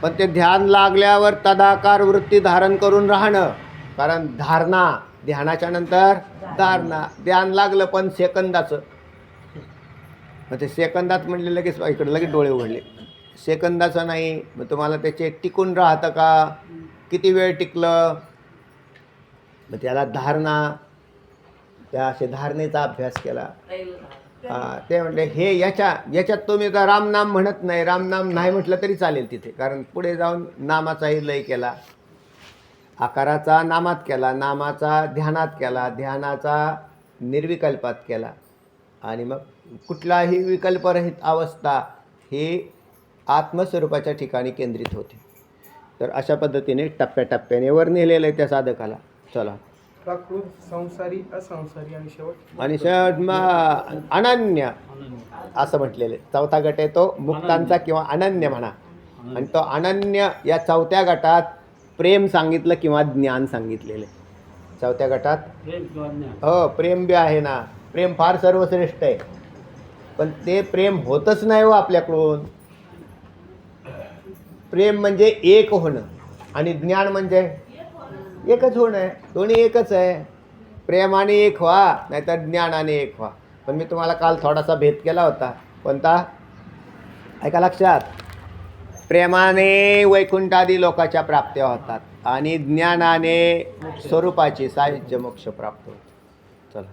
A: पण ते ध्यान लागल्यावर तदाकार वृत्ती धारण करून राहणं. कारण ध्यानाच्या नंतर धारणा. ध्यान लागलं पण सेकंदाचं. मग ते सेकंदात म्हणले लगेच इकडे लगेच डोळे उघडले. सेकंदाचं नाही. मग तुम्हाला त्याचे टिकून राहतं का? किती वेळ टिकलं? मग त्याला धारणा. त्या असे धारणेचा अभ्यास केला. ते म्हणले हे याच्यात तुम्ही तर रामनाम म्हणत नाही, रामनाम नाही म्हटलं तरी चालेल तिथे, कारण पुढे जाऊन नामाचाही लय केला, आकाराचा नामात केला, नामाचा ध्यानात केला, ध्यानाचा निर्विकल्पात केला, आणि मग कुठलाही विकल्परहित अवस्था ही आत्मस्वरूपाच्या ठिकाणी केंद्रित होते. तर अशा पद्धतीने टप्प्याटप्प्याने वर नेलेलं आहे त्या साधकाला. चला,
E: प्राकृत, संसारी, असंसारी आणि शेवट
A: आणि शेवट मग अनन्य असं म्हटलेलं आहे. चौथा गट आहे तो मुक्तांचा किंवा अनन्य म्हणा. आणि तो अनन्य या चौथ्या गटात प्रेम सांगितलं किंवा ज्ञान सांगितलेलं आहे. चौथ्या गटात
B: प्रेम किंवा ज्ञान.
A: हो, प्रेम बी आहे ना. प्रेम फार सर्वश्रेष्ठ आहे, पण ते प्रेम होतच नाही हो आपल्याकडून. प्रेम म्हणजे एक होणं आणि ज्ञान म्हणजे एकच होणं आहे. दोन्ही एकच आहे. प्रेमाने एक व्हा, नाहीतर ज्ञानाने एक व्हा. पण मी तुम्हाला काल थोडासा भेद केला होता. कोणता? ऐका लक्षात. प्रेमाने वैकुंठादी लोकाच्या प्राप्त्या होतात आणि ज्ञानाने स्वरूपाची सायुज्य मोक्ष प्राप्त होतो. चला,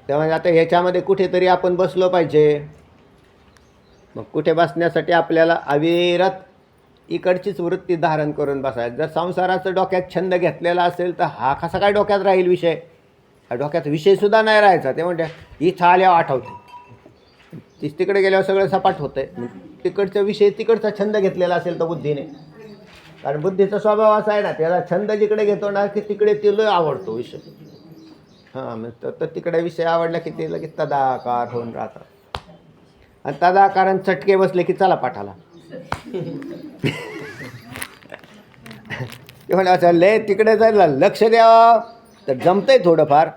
A: त्यामुळे आता ह्याच्यामध्ये कुठेतरी आपण बसलो पाहिजे. मग कुठे बसण्यासाठी आपल्याला अविरत इकडचीच वृत्ती धारण करून बसायचं. जर संसाराचं डोक्यात छंद घेतलेला असेल तर हा कसा काय डोक्यात राहील विषय? हा डोक्यात विषयसुद्धा नाही राहायचा. ते म्हणते इथं आल्यावर आठवते, तीच तिकडे गेल्यावर सगळं सपाट होतं आहे. तिकडचा विषय, तिकडचा छंद घेतलेला असेल तर बुद्धीने, कारण बुद्धीचा स्वभाव असा आहे ना, त्याला छंद जिकडे घेतो ना की तिकडे तिला आवडतो विषय. हां, मग तर तिकडे विषय आवडला की ते लगेच तदाकार होऊन राहतात. आणि तदाकारण चटके बसले की चला पाठाला. ते म्हणलं असं लय तिकडे जायला लक्ष द्यावं तर जमतंय थोडंफार,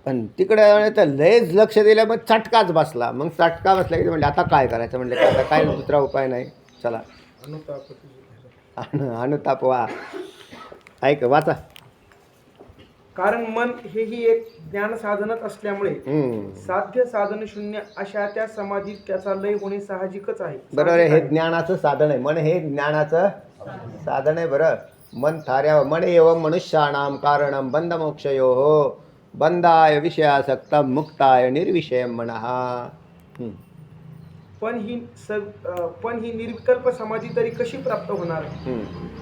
A: पण तिकडे तर लयच लक्ष दिलं मग चटकाच बसला. मग चटका बसला की म्हणले आता काय करायचं? म्हणले आता काय दुसरा उपाय नाही. चला, अनुताप वा. ऐक, वाचा.
E: कारण मन हेही एक ज्ञान साधनच असल्यामुळे साध्य साधन शून्य अशा त्या समाधीत त्याचा लय होणे साहजिकच आहे.
A: बरोबर आहे. हे ज्ञानाचं साधन आहे. मन हे ज्ञानाचं साधन आहे. बरं, मन थाऱ्या मन एव मनुष्याणाम कारणम बंध मोक्षयो हो बंधाय विषयासक्ता मुक्ताय निर्विषयम मनः.
E: पण ही निर्विकल्प समाधी तरी कशी प्राप्त होणार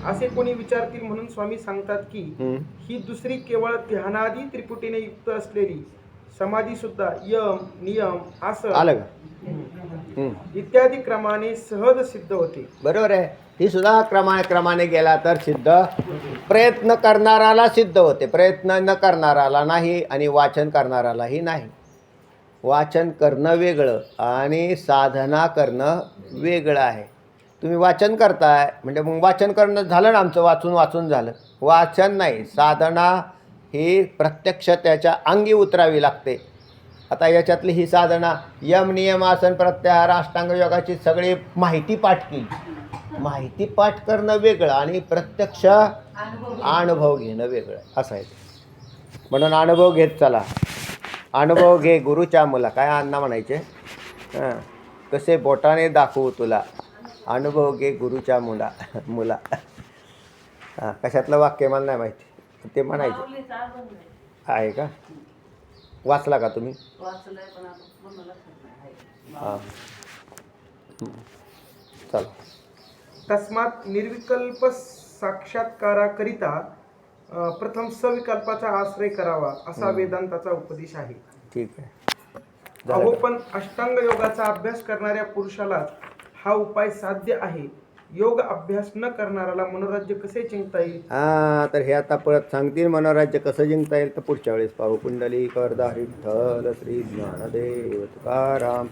E: असे कोणी विचारतील, म्हणून स्वामी सांगतात की ही दुसरी केवळ ध्यानादी त्रिपुटीने युक्त असलेली समाधी सुद्धा यम, नियम, आसन इत्यादी क्रमाने सहज सिद्ध होते.
A: बरोबर आहे. ही सुद्धा क्रमाने गेला तर सिद्ध. प्रयत्न करणाराला सिद्ध होते, प्रयत्न न करणाराला नाही, आणि वाचन करणारालाही नाही. वाचन करणं वेगळं आणि साधना करणं वेगळं आहे. तुम्ही वाचन करताय म्हणजे मग वाचन करणं झालं ना आमचं, वाचून झालं. वाचन नाही, साधना ही प्रत्यक्ष त्याच्या अंगी उतरावी लागते. आता याच्यातली ही साधना यम, नियम, आसन, प्रत्याहार, अष्टांग योगाची सगळी माहिती पाठ केली. माहिती पाठ करणं वेगळं आणि प्रत्यक्ष अनुभव घेणं वेगळं असं आहे. म्हणून अनुभव घेत चला. अनुभव घे गुरुच्या मुला. काय अण्णा म्हणायचे? हां, कसे बोटाने दाखवू तुला, अनुभव घे गुरुच्या मुला. हां, कशातलं वाक्य मला नाही माहिती, ते म्हणायचे. आहे का? वाचला का तुम्ही? हां, चला.
E: तस्मात निर्विकल्प साक्षात्काराकरिता प्रथम सविकल्पाचा आश्रय करावा असा वेदांताचा उपदेश आहे.
A: ठीक आहे.
E: अहो, पण अष्टांग योगाचा अभ्यास करणाऱ्या पुरुषाला हा उपाय साध्य आहे. योग अभ्यास न करणाऱ्याला मनोराज्य कसे जिंकता येईल?
A: हां, तर हे आता परत सांगतील मनोराज्य कसं जिंकता येईल, तर पुढच्या वेळेस पाहू. कुंडली करदा विठ्ठल श्री ज्ञानदेव तुकाराम.